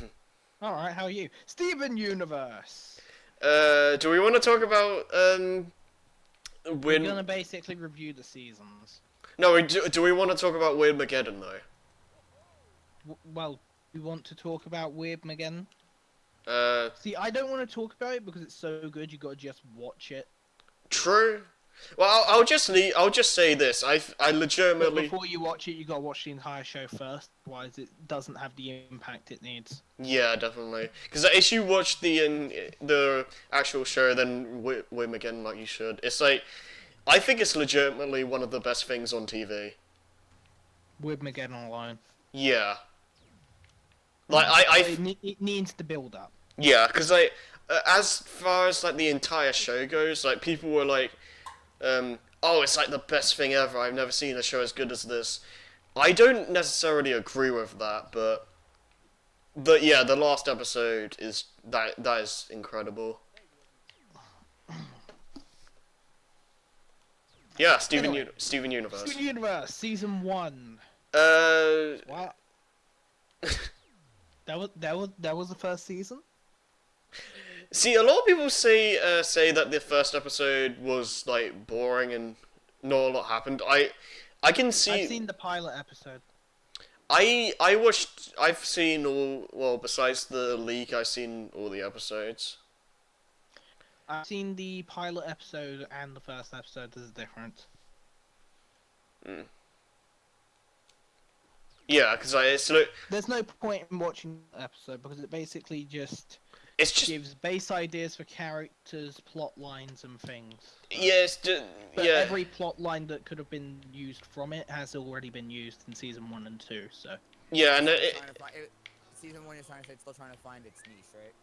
Alright, how are you? Steven Universe! Do we want to talk about We're gonna basically review the seasons. No, do we want to talk about Weird Mageddon though? Well, we want to talk about Weird Mageddon. Uh, See, I don't want to talk about it because it's so good. You gotta just watch it. True. Well, I'll just say this. I But legitimately. before you watch it, you gotta watch the entire show first. Otherwise, it doesn't have the impact it needs. Yeah, definitely. Because if you watch the actual show, then Weird Mageddon like you should. It's like, I think it's legitimately one of the best things on TV. Weird Mageddon alone. Yeah. Like It needs to build up. Yeah, because like as far as like the entire show goes, like people were like, oh, it's like the best thing ever. I've never seen a show as good as this. I don't necessarily agree with that, but the last episode is that is incredible. Yeah, Steven Anyway. Steven Universe. Steven Universe Season 1. What? That was the first season. See, a lot of people say that the first episode was like boring and not a lot happened. I can see. I've seen the pilot episode. I've seen all, well, besides the leak, I've seen all the episodes. I've seen the pilot episode and the first episode. There's a difference. Yeah, because There's no point in watching the episode because it basically just it's just gives base ideas for characters, plot lines, and things. yeah, it's just, But yeah. every plot line that could have been used from it has already been used in season 1 and 2. So Yeah, and Season 1 is trying to say it's still trying to find its niche, right?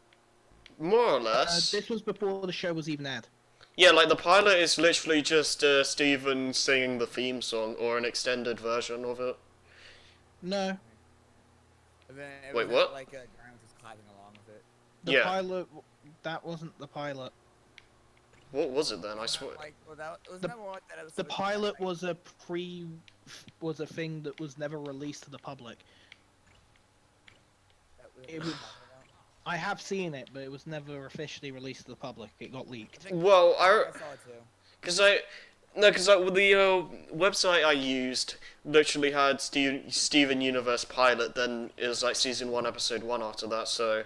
more or less. this was before the show was even aired. Yeah, like the pilot is literally just Steven singing the theme song or an extended version of it. No, And then it Wait, was what? Like Graham was just clapping along with it. the Yeah. pilot. That wasn't the pilot. What was it then? I swear. Like, well, wasn't The- that what that episode The was pilot like? was a thing that was never released to the public. That it was was- talking about? I have seen it, but it was never officially released to the public. It got leaked. Well, I saw it too. because the website I used literally had Steven Universe pilot, then it was like season 1, episode 1 after that. So,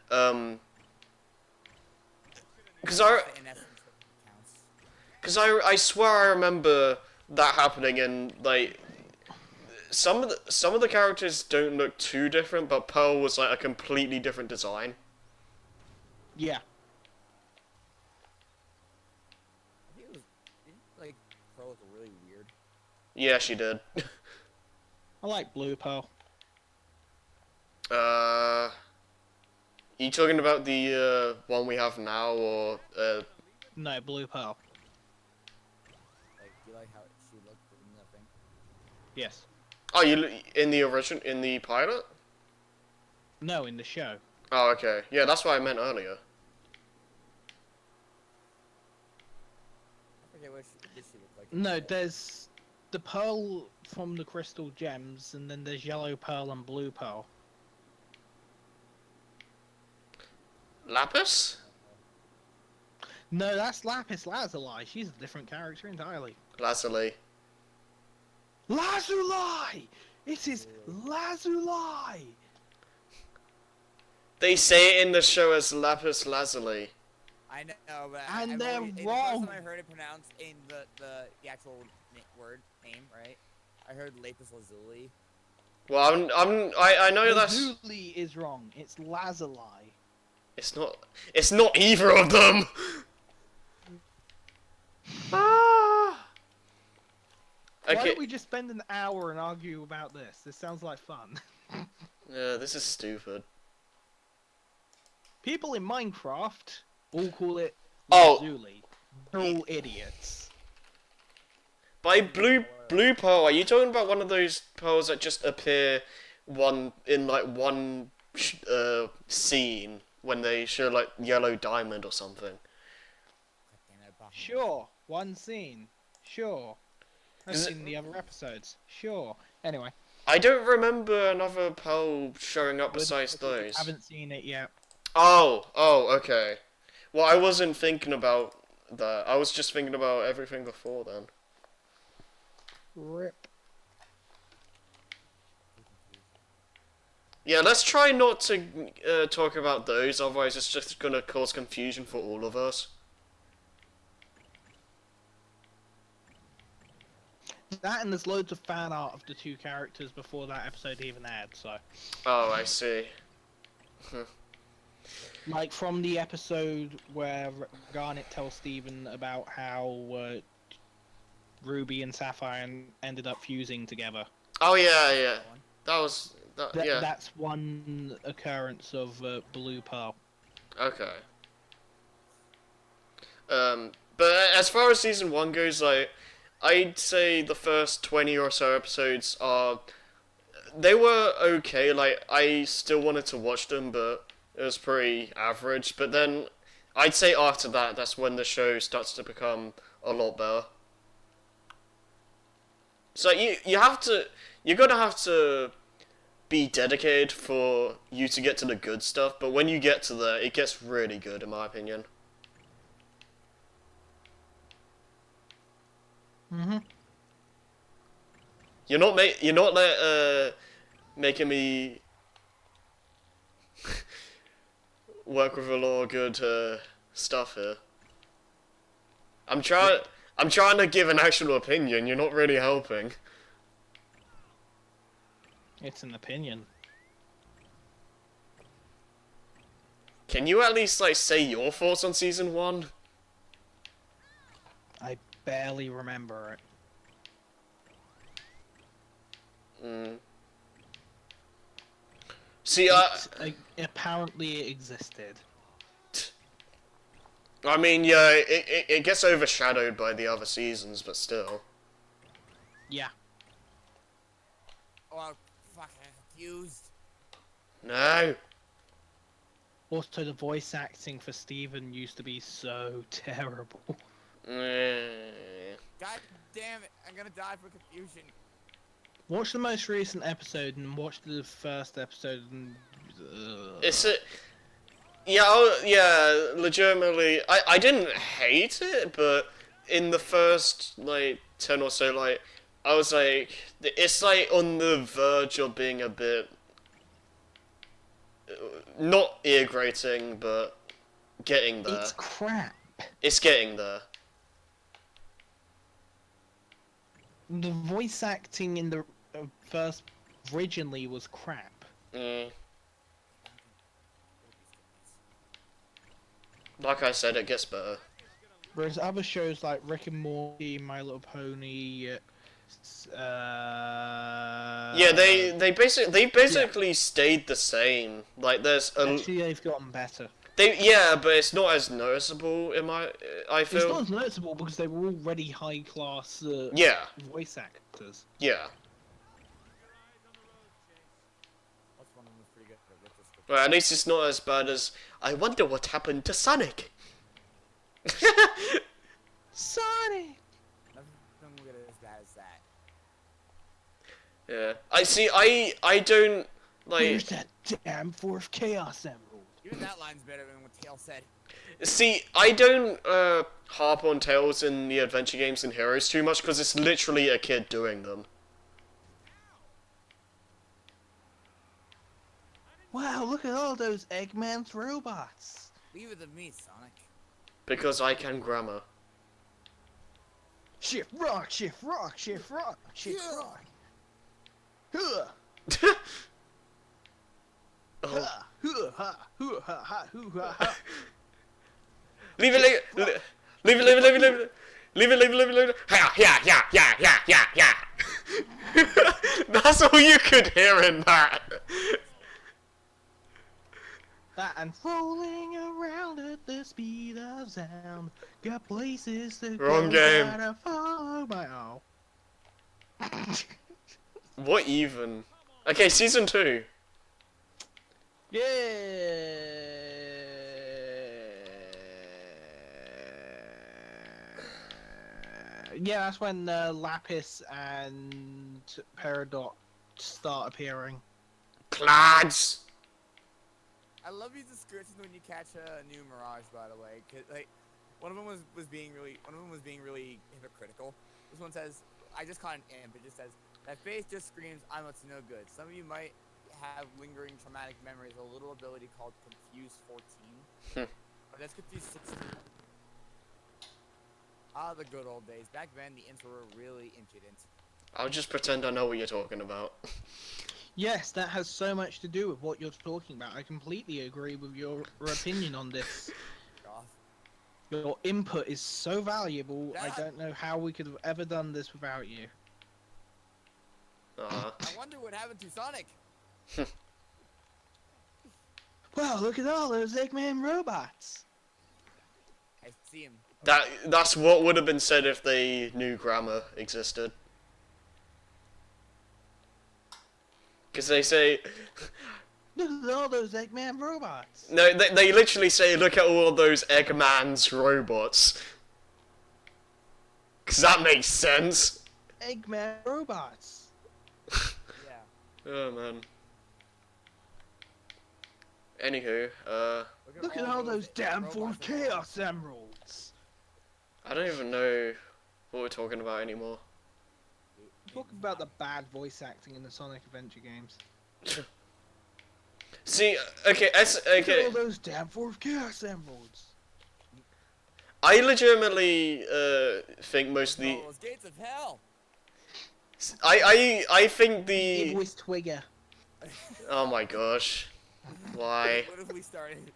because In essence, it counts. I swear I remember that happening, and like some of the characters don't look too different, but Pearl was like a completely different design. Yeah, I think it was like Pearl was really weird. Yeah, she did. I like Blue Pearl. You talking about the one we have now, or No, Blue Pearl. Like, do you like how she looked in the thing? Yes. oh, in the pilot? No, in the show. Oh, okay. Yeah, that's what I meant earlier. I forget what she looked like. No, there's the pearl from the crystal gems, and then there's yellow pearl and blue pearl. Lapis? No, that's Lapis Lazuli. She's a different character entirely. Lazuli. Lazuli! It is Lazuli! They say it in the show as lapis lazuli. I know, but And they're the first wrong. time I heard it pronounced in the actual word name, right? I heard lapis lazuli. Well, I know that's. Lazuli is wrong. It's lazuli. It's not. It's not either of them. Ah. Why Okay. don't we just spend an hour and argue about this? This sounds like fun. Yeah, this is stupid. People in Minecraft all call it Oh. lazuli. They're all idiots. By blue pearl, are you talking about one of those pearls that just appear in one scene when they show like yellow diamond or something? Sure, one scene. Sure. I've Is it- seen the other episodes. Sure. Anyway. I don't remember another pearl showing up besides I those. haven't seen it yet. Oh, okay. Well, I wasn't thinking about that. I was just thinking about everything before then. Rip. Yeah, let's try not to talk about those, otherwise it's just gonna cause confusion for all of us. That and there's loads of fan art of the two characters before that episode even aired, so. Oh, I see. Like from the episode where Garnet tells Steven about how Ruby and Sapphire ended up fusing together. Oh yeah. That was yeah. That's one occurrence of Blue Pearl. Okay. But as far as season 1 goes, like, I'd say the first 20 or so episodes they were okay. Like, I still wanted to watch them, but it was pretty average. But then I'd say after that, that's when the show starts to become a lot better. So you're gonna have to be dedicated for you to get to the good stuff, but when you get to there, it gets really good, in my opinion. Mm-hmm. You're not making me work with a lot of good stuff here. I'm trying to give an actual opinion. You're not really helping. It's an opinion. Can you at least like say your thoughts on season 1? I barely remember it. See, Apparently it existed. I mean, yeah, it gets overshadowed by the other seasons, but still. Yeah. Oh, fuck, I'm confused. No. Also, the voice acting for Steven used to be so terrible. God damn it, I'm gonna die for confusion. Watch the most recent episode and watch the first episode and... It's a... Yeah, legitimately, I didn't hate it, but in the first, like, 10 or so, like, I was like, it's, like, on the verge of being a bit, not ear-grating, but getting there. It's crap. It's getting there. The voice acting in the first originally was crap. Like I said, it gets better. Whereas other shows like Rick and Morty, My Little Pony, Yeah, they basically stayed the same. Like there's a actually they've gotten better. but it's not as noticeable I feel. It's not as noticeable because they were already high class Yeah. voice actors. Yeah. That's one of them was pretty good. Well, at least it's not as bad as I wonder what happened to Sonic. Sonic. Nothing will get as bad as that. Yeah. I see. I don't like. Where's that damn fourth Chaos Emerald? Even that line's better than what Tail said. See, I don't harp on Tails in the adventure games and Heroes too much because it's literally a kid doing them. Wow, look at all those Eggman's robots. Leave it to me, Sonic. Because I can grammar. Shift rock, shift rock, shift rock, shift Yeah. rock. Huh. Oh. Ha, huh, ha, huh, ha, ha, hoo, ha, ha. Leave it, leave it, leave it, leave it, leave it, leave it. Leave it, leave it, leave it, leave it. Yeah. That's all you could hear in that. That and rolling around at the speed of sound. Got places to Wrong go, game. gotta follow my What even? Okay, season 2. Yeah, that's when Lapis and Peridot start appearing. Clads. I love these descriptions when you catch a new Mirage, by the way. 'Cause, like, one of them was being really hypocritical. This one says, I just caught an imp. It just says, that face just screams, I'm up to no good. Some of you might have lingering traumatic memories of a little ability called Confuse 14. Or that's Confuse 16. Ah, the good old days. Back then, the imps were really impudent. I'll just pretend I know what you're talking about. Yes, that has so much to do with what you're talking about. I completely agree with your opinion on this. Goth. Your input is so valuable, I That- don't know how we could have ever done this without you. I wonder what happened to Sonic. Wow, look at all those Eggman robots! I see him. That's what would have been said if they knew grammar existed. Because they say... Look at all those Eggman robots! No, they literally say, look at all of those Eggman's robots. Because that makes sense. Eggman robots! Yeah. Oh, man. Anywho, Look at all those damn full robots Chaos Emeralds! I don't even know what we're talking about anymore. Talk about the bad voice acting in the Sonic Adventure games. See, okay, Look at okay. all those damn full Chaos Emeralds! I legitimately think most of the... Those gates of hell. I think It the... was Twigger. Oh my gosh. Why? What have we started?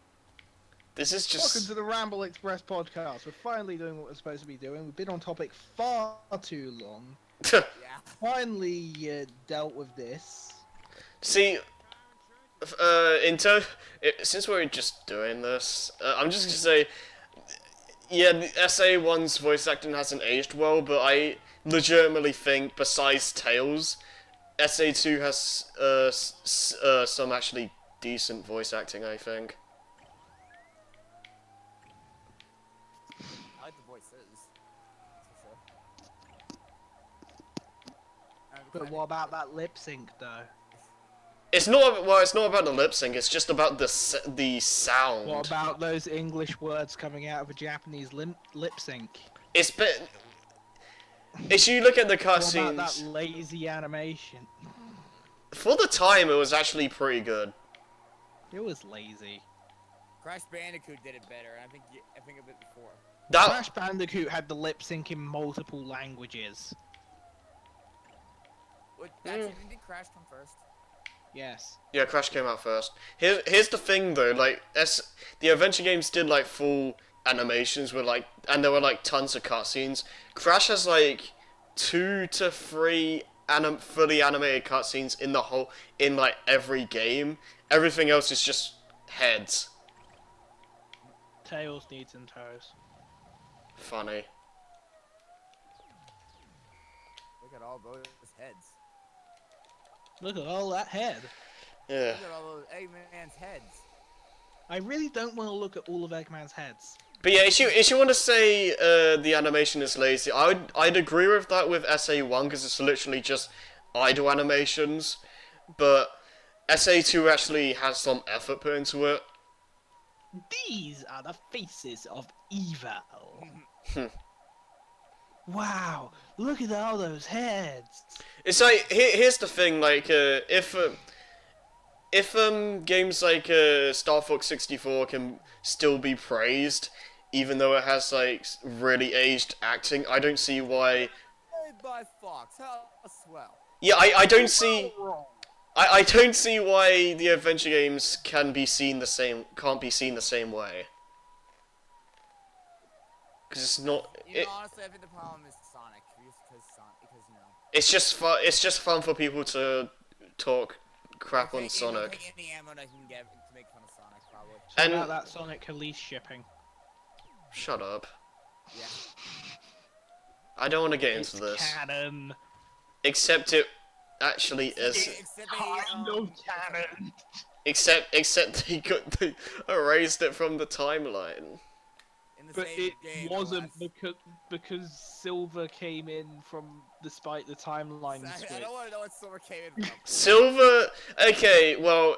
This is Welcome just... to the Ramble Express podcast. We're finally doing what we're supposed to be doing. We've been on topic far too long. Yeah. Finally dealt with this. See, since we're just doing this, I'm just gonna say, yeah, the SA1's voice acting hasn't aged well, but I legitimately think, besides Tails, SA2 has some actually decent voice acting, I think. I like the voices. That's for sure. But what about that lip sync, though? It's not, well, it's not about the lip sync, it's just about the sound. What about those English words coming out of a Japanese lip sync? It's been... If you look at the What about that cutscenes, lazy animation? for the time, it was actually pretty good. It was lazy. Crash Bandicoot did it better. I think a bit before. That Crash Bandicoot had the lip sync in multiple languages. What, actually, did Crash come first? Yes. Yeah, Crash came out first. Here's the thing though, like the adventure games did like full animations with like, and there were like tons of cutscenes. Crash has like 2 to 3 fully animated cutscenes in like every game. Everything else is just heads. Tails needs and toes. Funny. Look at all those heads. Look at all that head. Yeah. Look at all those Eggman's heads. I really don't want to look at all of Eggman's heads. But yeah, if you want to say the animation is lazy, I'd agree with that with SA1 because it's literally just idle animations. But SA2 actually has some effort put into it. These are the faces of evil. Wow, look at all those heads. It's like here's the thing, like if if games like Star Fox 64 can still be praised, even though it has like really aged acting, I don't see why. Played by Fox. How swell. Yeah, I don't see. Wrong. I don't see why the adventure games can't be seen the same way. Because it's not. Honestly, I think the problem is Sonic. Because you know. It's just fun. It's just fun for people to talk crap on It'll Sonic. take any ammo I can get to make fun of Sonic, probably. So And- about that Sonic release shipping. Shut up. Yeah. I don't want to get It's into this. canon. Except it actually is. Except Kind of canon. Except they erased it from the timeline. in the But same it game, wasn't no because Silver came in from despite the timeline less. switch. I don't want to know what Silver came in from. Silver. Okay, well,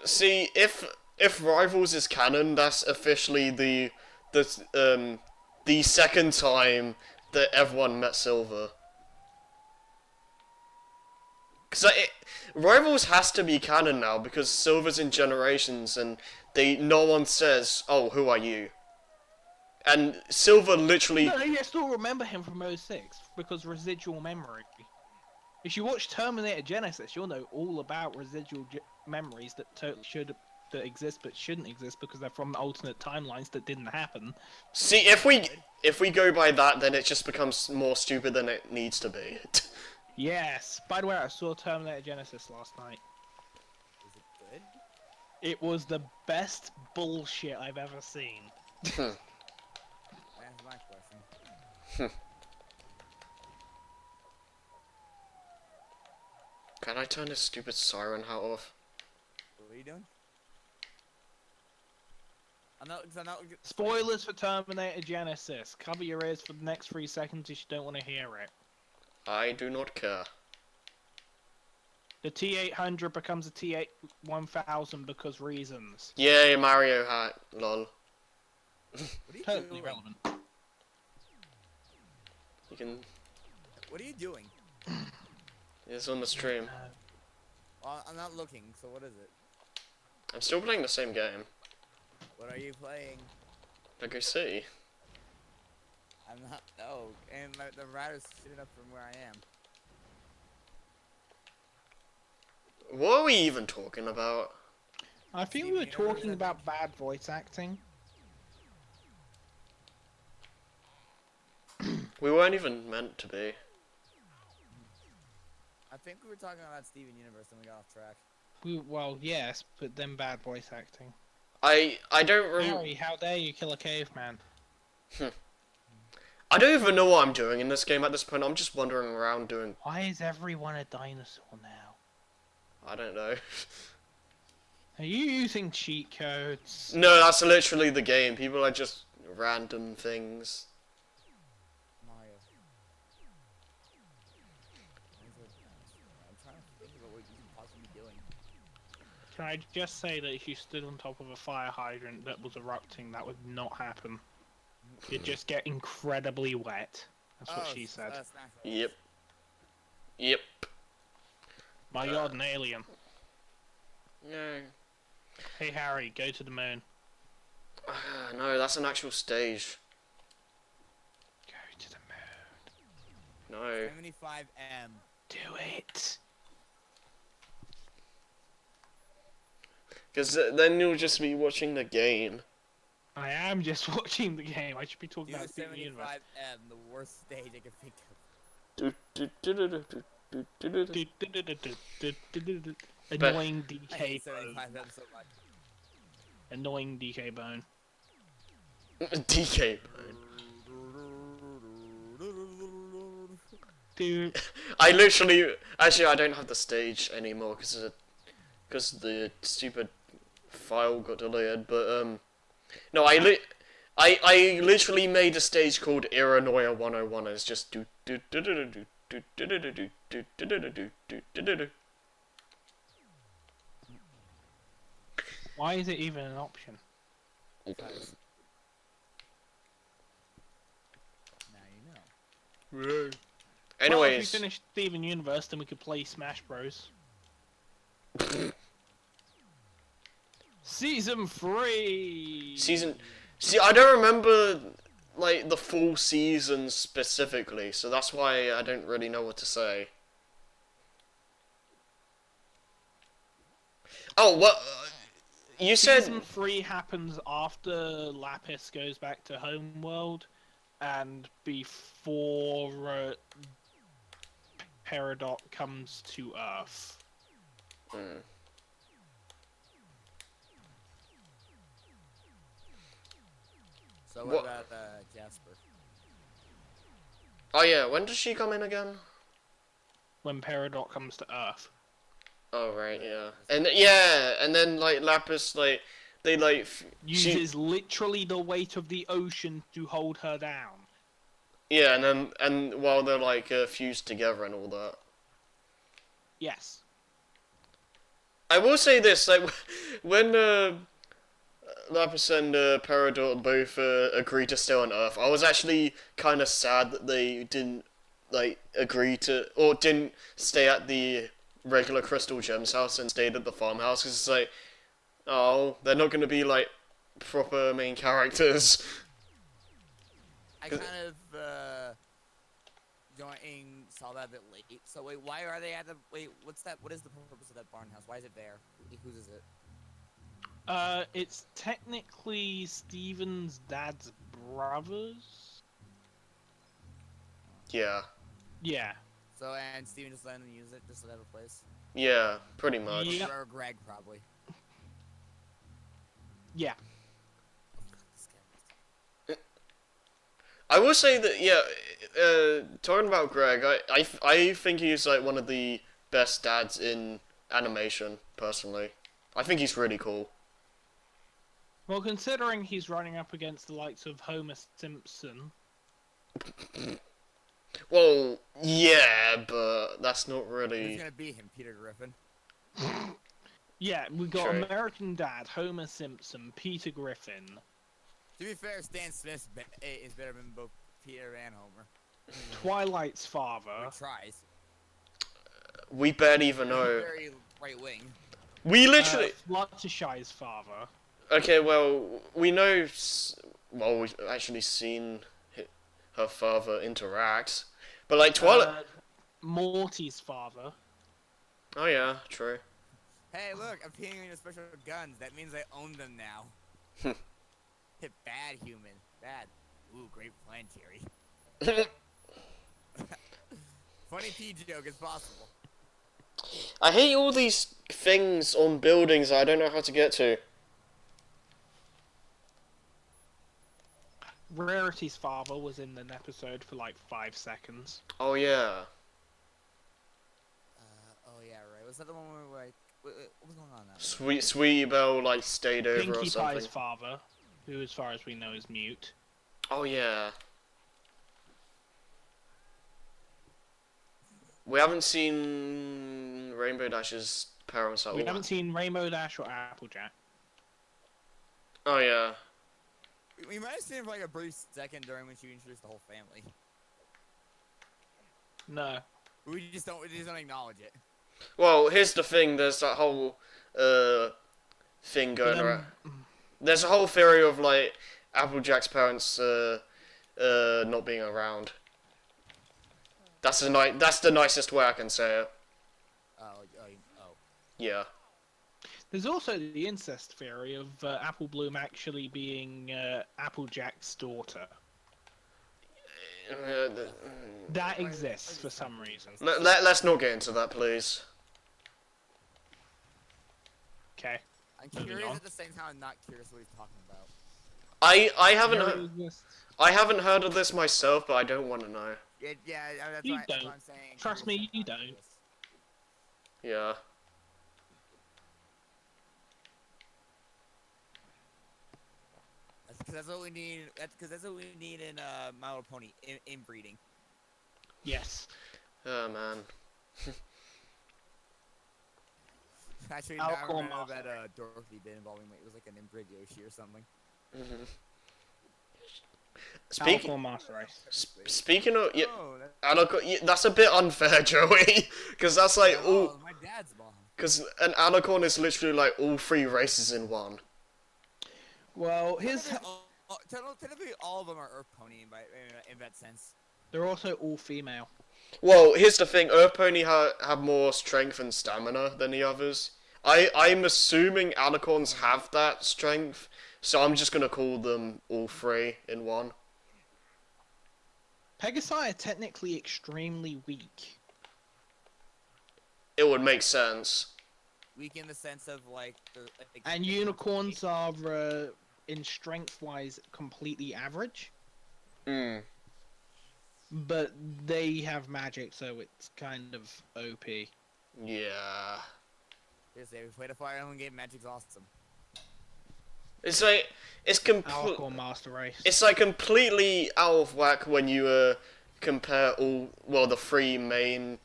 see if Rivals is canon, that's officially the second time that everyone met Silver. Because Rivals has to be canon now because Silver's in Generations and no one says, "Oh, who are you?" And Silver literally. No, you still remember him from 06 because residual memory. If you watch Terminator Genesis, you'll know all about residual memories that that exist but shouldn't exist because they're from alternate timelines that didn't happen. See, if we go by that, then it just becomes more stupid than it needs to be. Yes. By the way, I saw Terminator Genesis last night. Is it good? It was the best bullshit I've ever seen. That's my question. Can I turn this stupid siren hat off? What are you doing? I'm not. Spoilers for Terminator Genesis. Cover your ears for the next 3 seconds if you don't want to hear it. I do not care. The T800 becomes a T1000 because reasons. Yay, Mario hat, lol. What are you Totally doing? relevant. You can. What are you doing? It's on the stream. Well, I'm not looking. So what is it? I'm still playing the same game. What are you playing? Like I see. I'm not. No, and the router's shooting up from where I am. What are we even talking about? I think we were talking about bad voice acting. We weren't even meant to be. I think we were talking about Steven Universe and we got off track. Well, yes, but then bad voice acting. I don't remember. Harry, how dare you kill a caveman? I don't even know what I'm doing in this game at this point. I'm just wandering around doing. Why is everyone a dinosaur now? I don't know. Are you using cheat codes? No, that's literally the game. People are just random things. Mario. I'm trying to think about what you could possibly be doing. Can I just say that if you stood on top of a fire hydrant that was erupting, that would not happen. You'd just get incredibly wet. That's what she said. Yep. Yep. My god, an alien. No. Hey Harry, go to the moon. No, that's an actual stage. Go to the moon. No. 75M. Do it. Because then you'll just be watching the game. I am just watching the game. I should be talking Do about Steven Universe. 75M, the worst stage I can think of. Annoying I DK hate bone. 75M so much. Annoying DK bone. DK. Dude. I literally, actually, I don't have the stage anymore because the stupid file got deleted. But no, I literally made a stage called Iranoia 101. It's just do do do do do do do do do do do do do do do do. Why is it even an option? Now you know. Well, if we Anyways, finish Steven Universe, then we could play Smash Bros. Season 3. See, I don't remember like the full season specifically, so that's why I don't really know what to say. Oh, what? You said Season 3 happens after Lapis goes back to Homeworld and before Peridot comes to Earth. So What- what about Jasper? Oh yeah, when does she come in again? When Peridot comes to Earth. Oh right, yeah, and then like Lapis like they like Uses literally the weight of the ocean to hold her down. yeah, and while they're like fused together and all that. Yes. I will say this, like when Lapis and Peridot both agreed to stay on Earth, I was actually kind of sad that they didn't like agree to or didn't stay at the regular Crystal Gems house and stayed at the farmhouse because it's like, oh, they're not going to be like proper main characters. I kind of saw that a bit late. So wait, why are they at the what's that? What is the purpose of that barn house? Why is it there? Whose is it? It's technically Steven's dad's brother's. Yeah, Yeah. So and Steven just letting them use it just to have a place. yeah, pretty much. Yeah. Or Greg probably. Yeah. This guy. I will say that talking about Greg, I think he's like one of the best dads in animation personally. I think he's really cool. Well, considering he's running up against the likes of Homer Simpson. Well, yeah, but that's not Who's really. gonna beat him? Peter Griffin. Yeah, we got True. American Dad, Homer Simpson, Peter Griffin. To be fair, Stan Smith is better than both Peter and Homer. Twilight's father. He tries. We barely even know. Very right wing. We literally. Fluttershy's father. Okay, well, we know. Well, we've actually seen her father interact, but like Twilight. Morty's father. Oh yeah, true. Hey, look, I'm painting into special guns. That means I own them now. Hit bad human. Bad. Ooh, great plan, Jerry. Funny P joke is possible. I hate all these things on buildings I don't know how to get to. Rarity's father was in an episode for like 5 seconds. Oh yeah. Oh yeah, right. Was that the one where like, what was going on now? Sweetie Belle like stayed over or Pinkie something. Pie's father, who as far as we know is mute. Oh yeah. We haven't seen Rainbow Dash's parents at all. We haven't seen Rainbow Dash or Applejack. Oh yeah. We might have seen it for like a brief second during when she introduced the whole family. No. We just don't acknowledge it. Well, here's the thing. There's that whole thing going then- around. There's a whole theory of like Applejack's parents not being around. That's the nicest way I can say it. Oh. Yeah. There's also the incest theory of Apple Bloom actually being Applejack's daughter. That exists for some reason. Let's not get into that, please. Okay. I'm Moving curious on. at the same time. I'm not curious what he's talking about. I haven't Theory heard, exists. I haven't heard of this myself, but I don't want to know. Yeah, that's You that's what don't. I'm saying. Trust Curious me, you about don't. this. Yeah. Because that's what we need. That's what we need in My Little Pony inbreeding. Yes. Oh man. Actually, I'll now I call remember Master. that Dorothy did involving it was like an inbred Yoshi or something. Speaking Alpha Master Race. speaking of yeah, Oh, that, and that's a bit unfair, Joey, because that's like all. oh, my dad's mom. Because an alicorn is literally like all three races in one. Well, here's Technically, all of them are Earth Pony in that sense. they're also all female. Well, here's the thing: Earth Pony have more strength and stamina than the others. I'm assuming alicorns have that strength, so I'm just gonna call them all three in one. Pegasi are technically extremely weak. It would make sense. Weak in the sense of like And unicorns are, in strength-wise, completely average. Hmm. But they have magic, so it's kind of OP. Yeah. Seriously, we played a Fire Emblem game. Magic's awesome. It's like Alicorn Master Race. It's like completely out of whack when you compare the three main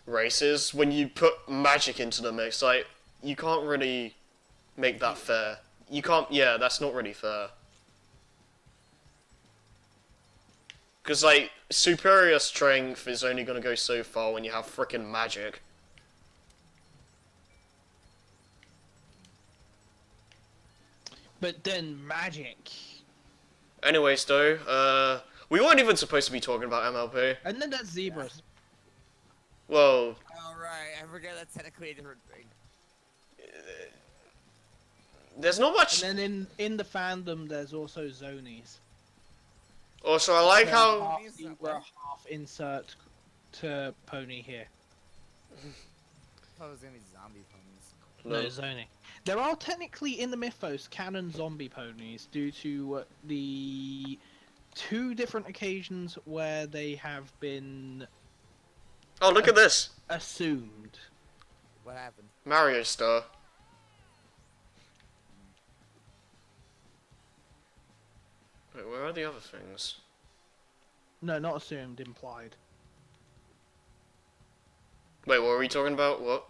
races. When you put magic into the mix, like you can't really make that fair. You can't. Yeah, that's not really fair. Because like superior strength is only gonna go so far when you have frickin' magic. But then magic. Anyways, though, we weren't even supposed to be talking about MLP. And then that's zebras. Well, Alright, I forget that's technically a different thing. there's not much. And then in the fandom, there's also zonies. Also, I like They're how. half zebra, half insert to pony here. I thought it was gonna be zombie ponies. No, zony. There are technically in the mythos canon zombie ponies due to the 2 different occasions where they have been Oh, look at this. assumed. What happened? Mario Star. Wait, where are the other things? No, not assumed, implied. Wait, what are we talking about? What?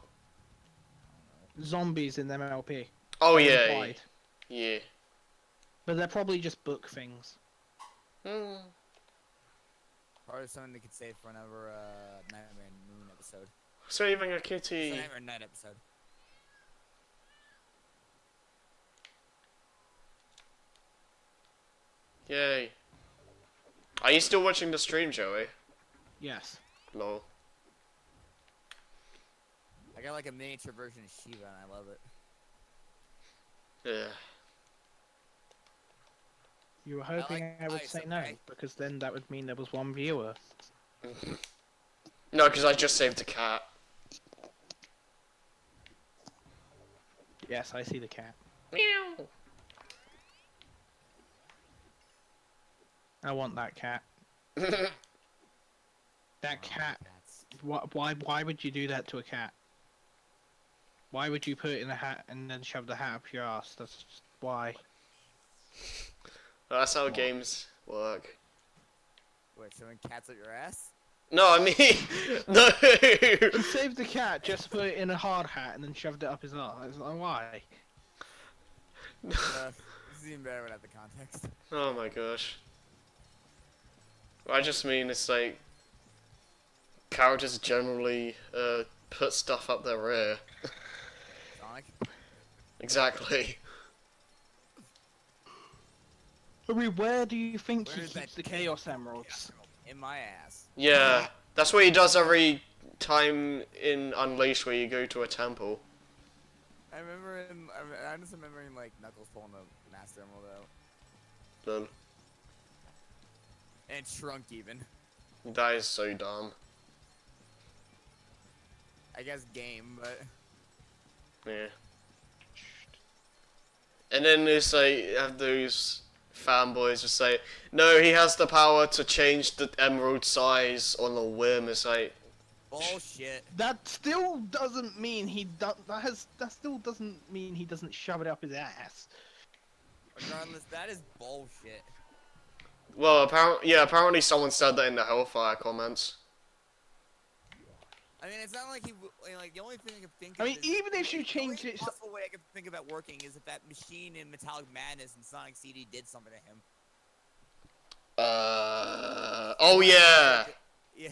Zombies in MLP. Oh, They're yeah. implied. Yeah. But they're probably just book things. Hmm. Probably something they could save for another Nightmare and Moon episode. Saving a kitty. Nightmare and Night episode. Yay. Are you still watching the stream, Joey? Yes. Lol. I got like a miniature version of Shiva and I love it. Yeah. You were hoping like I would ice, say no, okay? because then that would mean there was one viewer. No, because I just saved a cat. Yes, I see the cat. Meow. I want that cat. That cat. Cats. Why would you do that to a cat? Why would you put it in a hat and then shove the hat up your ass? That's just why. That's how games work. Wait, shoving cats up your ass? No, I mean, no. He saved the cat, just put it in a hard hat and then shoved it up his ass. It's like, why? This is even better without the context. Oh my gosh. I just mean it's like characters generally put stuff up their rear. Sonic? Exactly. I mean, where do you think he Where's keeps that the Chaos Emeralds? In my ass. Yeah, that's what he does every time in Unleashed where you go to a temple. I remember him. I'm just remembering like Knuckles pulling the Master Emerald out, Lol. and Shrunk even. That is so dumb. I guess game, but Yeah. And then it's like, you have those fanboys just say, no, he has the power to change the emerald size on a whim. It's like, bullshit. That still doesn't mean he that still doesn't mean he doesn't shove it up his ass. Regardless, that is bullshit. well, apparently someone said that in the Hellfire comments. I mean, it's not like like the only thing I can think I of mean, is, even if you the change only it, possible way I can think of that working is if that machine in Metallic Madness and Sonic CD did something to him. Oh yeah. Yeah.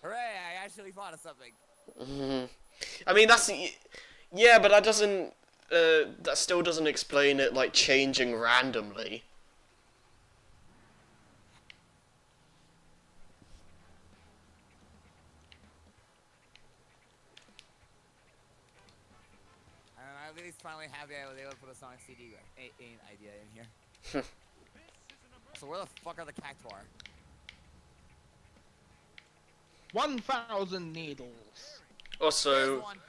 Hooray! I actually thought of something. I mean, yeah, but that doesn't, that still doesn't explain it, like, changing randomly. And I at least finally have the idea to put a Sonic CD idea in here. So where the fuck are the Cactuar? 1,000 needles. There's Also, one.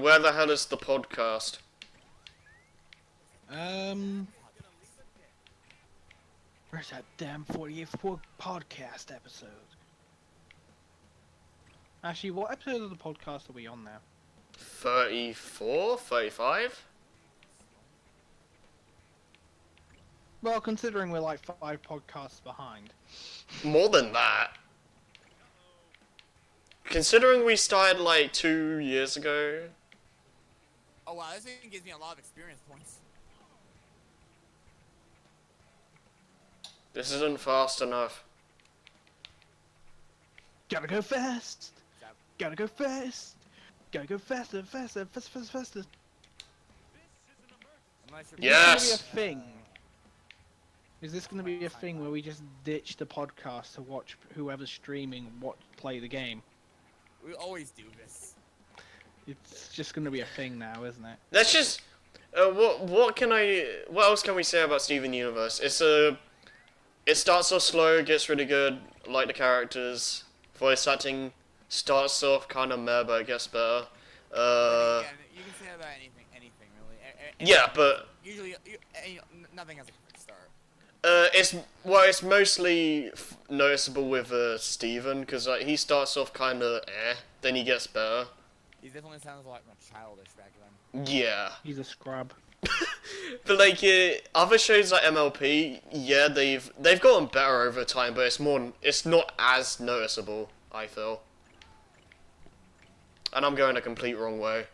where the hell is the podcast? Where's that damn 48th podcast episode? Actually, what episode of the podcast are we on now? 34? 35? Well, considering we're like 5 podcasts behind. More than that. Considering we started like 2 years ago. Oh wow, this thing gives me a lot of experience points. This isn't fast enough. Gotta go fast! Jab. Gotta go fast! Gotta go faster, faster, faster, faster, faster! I'm not sure. Yes! Is this gonna be a thing? Is this gonna be a thing where we just ditch the podcast to watch whoever's streaming play the game? We always do this. It's just gonna be a thing now, isn't it? Let's just. What else can we say about Steven Universe? It starts off slow, gets really good, like the characters. Voice acting starts off kind of meh, but it gets better. Yeah, you can say about anything really. Yeah, but Usually, nothing has a quick start. it's mostly noticeable with Steven, because like, he starts off kind of then he gets better. He definitely sounds like childish back then. Yeah. He's a scrub. But like other shows like MLP, yeah, they've gotten better over time, but it's not as noticeable, I feel. And I'm going a complete wrong way.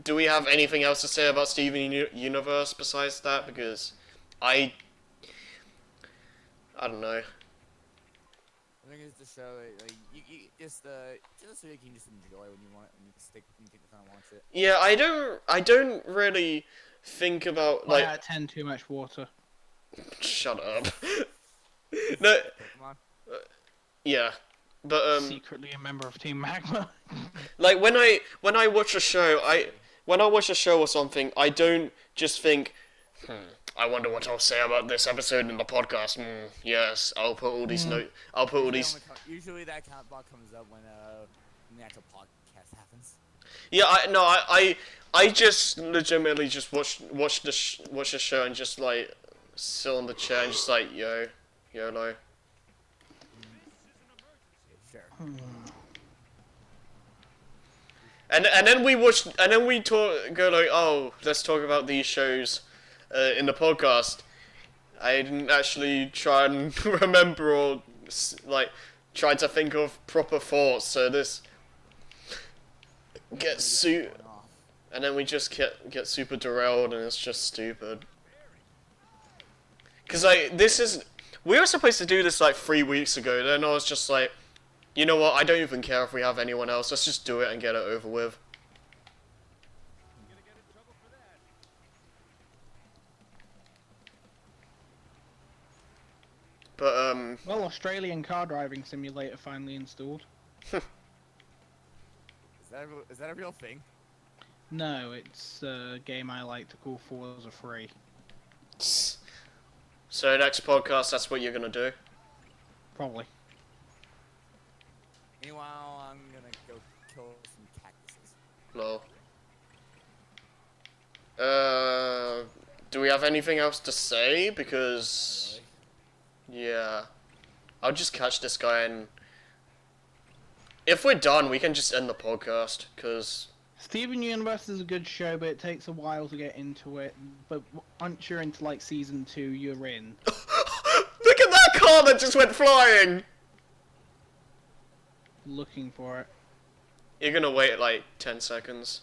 Do we have anything else to say about Steven Universe besides that? Because I don't know. I think it's to show like you just so you can just enjoy when you want it, when you stick when you take the time to watch it. Yeah, I don't really think about Like, like. 9 out of 10, too much water. Shut up. No. Pokemon. Yeah, but Secretly a member of Team Magma. like when I watch a show, when I watch a show or something, I don't just think, I wonder what I'll say about this episode in the podcast. Yes, I'll put all these notes. I'll put all these. Usually that kind of block comes up when the actual podcast happens. Yeah, I just legitimately just watch the show and just like sit on the chair and just like YOLO. Sure. And then we go like, oh, let's talk about these shows in the podcast. I didn't actually try and remember or like try to think of proper thoughts, so this gets Going off. and then we just get super derailed, and it's just stupid. Cause like we were supposed to do this like 3 weeks ago. Then I was just like, you know what? I don't even care if we have anyone else. Let's just do it and get it over with. But Well, Australian car driving simulator finally installed. Is that a real thing? No, it's a game I like to call Forza Free. so next podcast, that's what you're gonna do. Probably. Meanwhile, I'm gonna go kill some cactuses. Lol. Do we have anything else to say? Because yeah, I'll just catch this guy, and if we're done, we can just end the podcast. Cause Steven Universe is a good show, but it takes a while to get into it. But once you're into like season 2, you're in. look at that car that just went flying. Looking for it. You're gonna wait like 10 seconds.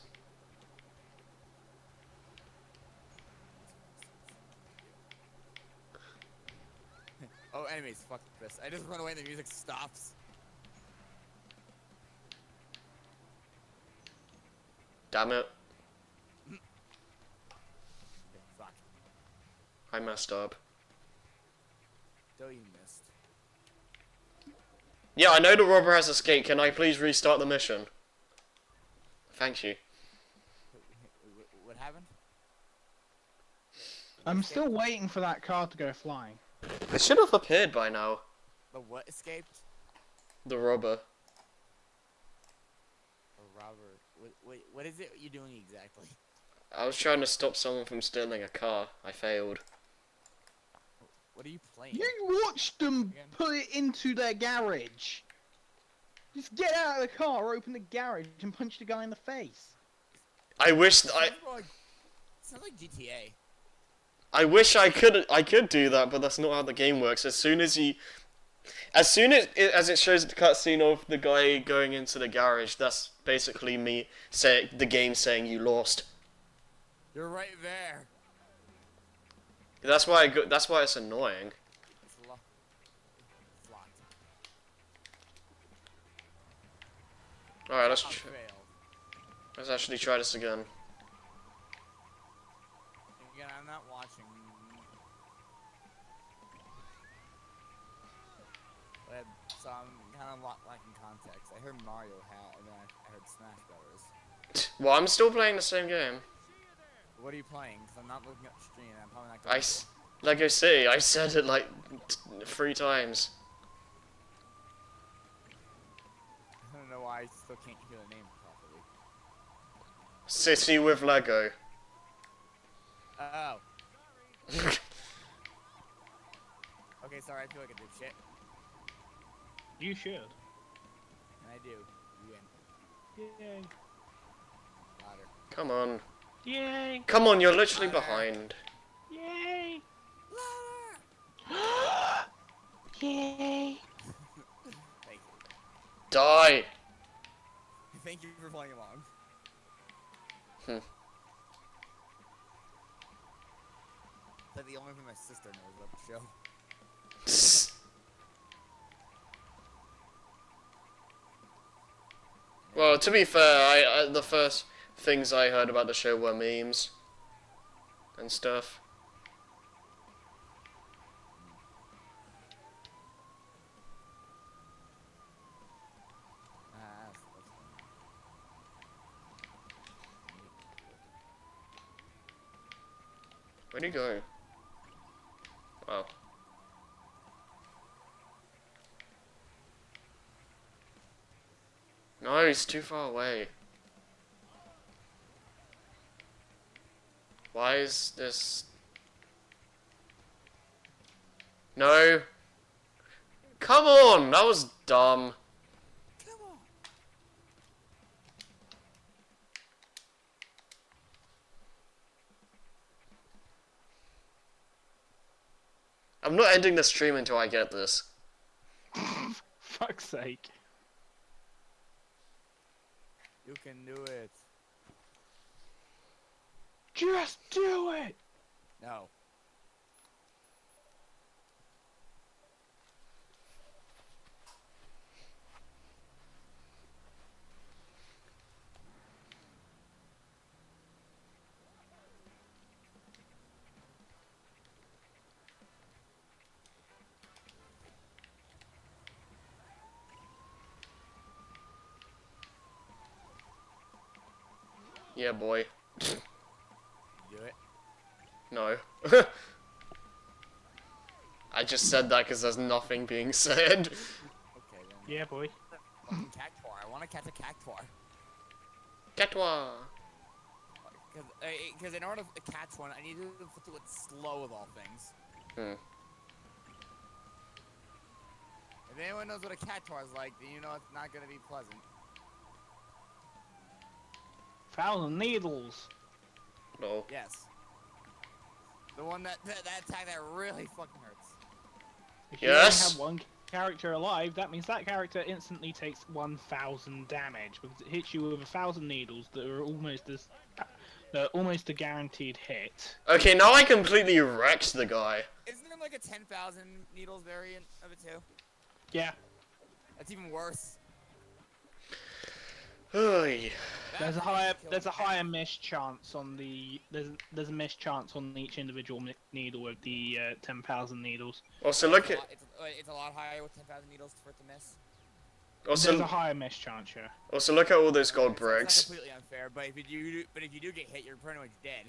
Oh, enemies. Fuck this. I just run away and the music stops. Damn it. Okay, fuck. I messed up. Still you missed. Yeah, I know the robber has escaped. Can I please restart the mission? Thank you. What happened? I'm still waiting for that car to go flying. It should have appeared by now. The what escaped? The robber. A robber. What is it you're doing exactly? I was trying to stop someone from stealing a car. I failed. What are you playing? You watched them Again? put it into their garage. Just get out of the car, open the garage, and punch the guy in the face. I wish Sounds like GTA. I wish I could do that, but that's not how the game works. As soon as it shows the cutscene of the guy going into the garage, that's basically the game saying you lost. You're right there. That's why it's annoying. It's locked. It's locked. All right, I failed. let's actually try this again. Again, I'm not watching. But, so I'm kind of lacking context. I heard Mario Hat, and then I heard Smash Brothers. Well, I'm still playing the same game. What are you playing? Because I'm not looking at the stream. And I'm probably not going to. Lego City. I said it like 3 times. I don't know why I still can't hear the name properly. City with Lego. Oh. Okay, sorry. I feel like a dipshit. You should. And I do. You win. Yay. Louder. Come on. Yay. Come on, you're literally Louder. behind. Yay. Louder! Yay. Thank you. Die! Thank you for playing along. Hmm. That's the only thing my sister knows about the show. Well, to be fair, the first things I heard about the show were memes and stuff. That's funny. Where'd he go? Wow. No, he's too far away. Why is this... No. Come on, that was dumb. Come on! I'm not ending the stream until I get this. Fuck's sake. You can do it. Just do it. No. Yeah, boy. Do it. No. I just said that because there's nothing being said. Okay then. Yeah, boy. Fucking cactuar. I want to catch a cactuar. Catwa. Because in order to catch one, I need to do it slow of all things. Hmm. If anyone knows what a cactuar is like, then you know it's not going to be pleasant. 1,000 needles. No. Yes. The one that attack that really fucking hurts. If you Yes. only have one character alive, that means that character instantly takes 1,000 damage because it hits you with 1,000 needles that are almost a guaranteed hit. Okay, now I completely wrecked the guy. Isn't there isn't like a 10,000 needles variant of it too? Yeah. That's even worse. Oy. There's a That higher kills there's a me. higher miss chance on the there's a miss chance on each individual needle with the 10,000 needles. Also It's look a at lot- it's a lot higher with 10,000 needles for it to miss. There's a also higher miss chance, yeah. also look at all those gold Alright, so it's not bricks. completely unfair, but if you do get hit, you're pretty much dead.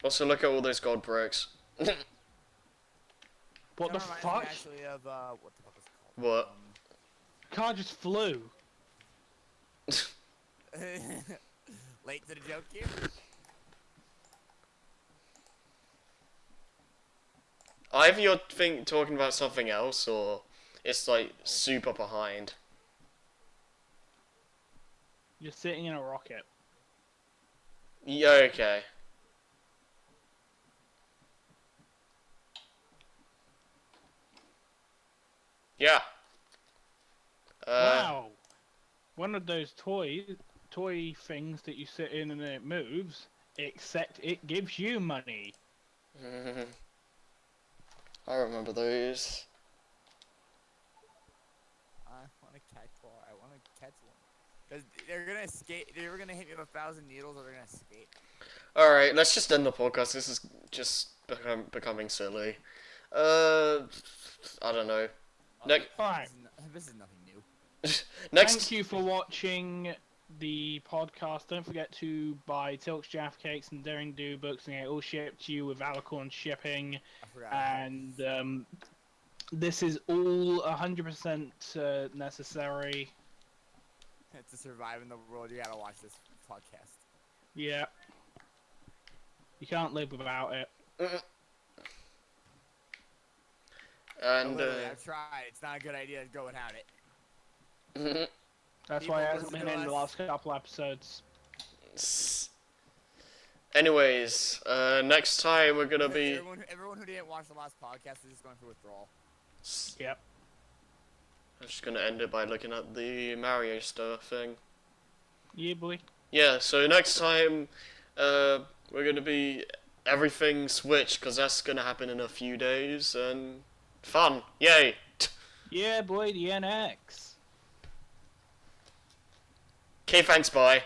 Also look at all those gold bricks. What the That reminds fuck? me actually of what the fuck was it called? What? Car just flew. Late to the joke here. Either you're talking about something else, or it's like super behind. You're sitting in a rocket. Yeah, okay. Yeah. Wow. One of those toy things that you sit in and it moves, except it gives you money. I remember those. I want to catch one. I want to catch one. Because they're gonna escape. They're gonna hit me with 1,000 needles, or they're gonna escape. Alright, let's just end the podcast. This is just becoming silly. I don't know. Next, Alright. This is nothing new. next. Thank you for watching the podcast. Don't forget to buy Tilk's Jaffa Cakes and Daring Do books and get it all shipped to you with Alicorn shipping. I forgot. And this is all 100% necessary. To survive in the world, you gotta watch this podcast. Yeah. You can't live without it. And Literally, I've tried. It's not a good idea to go without it. That's People why it hasn't listen been to in the us. last couple episodes. anyways, next time we're gonna be. Everyone who didn't watch the last podcast is just going through withdrawal. Yep. I'm just gonna end it by looking at the Mario stuff thing. Yeah, boy. Yeah, so next time, we're gonna be everything Switch, because that's gonna happen in a few days, and fun, yay! Yeah, boy, the NX. Okay, thanks, bye.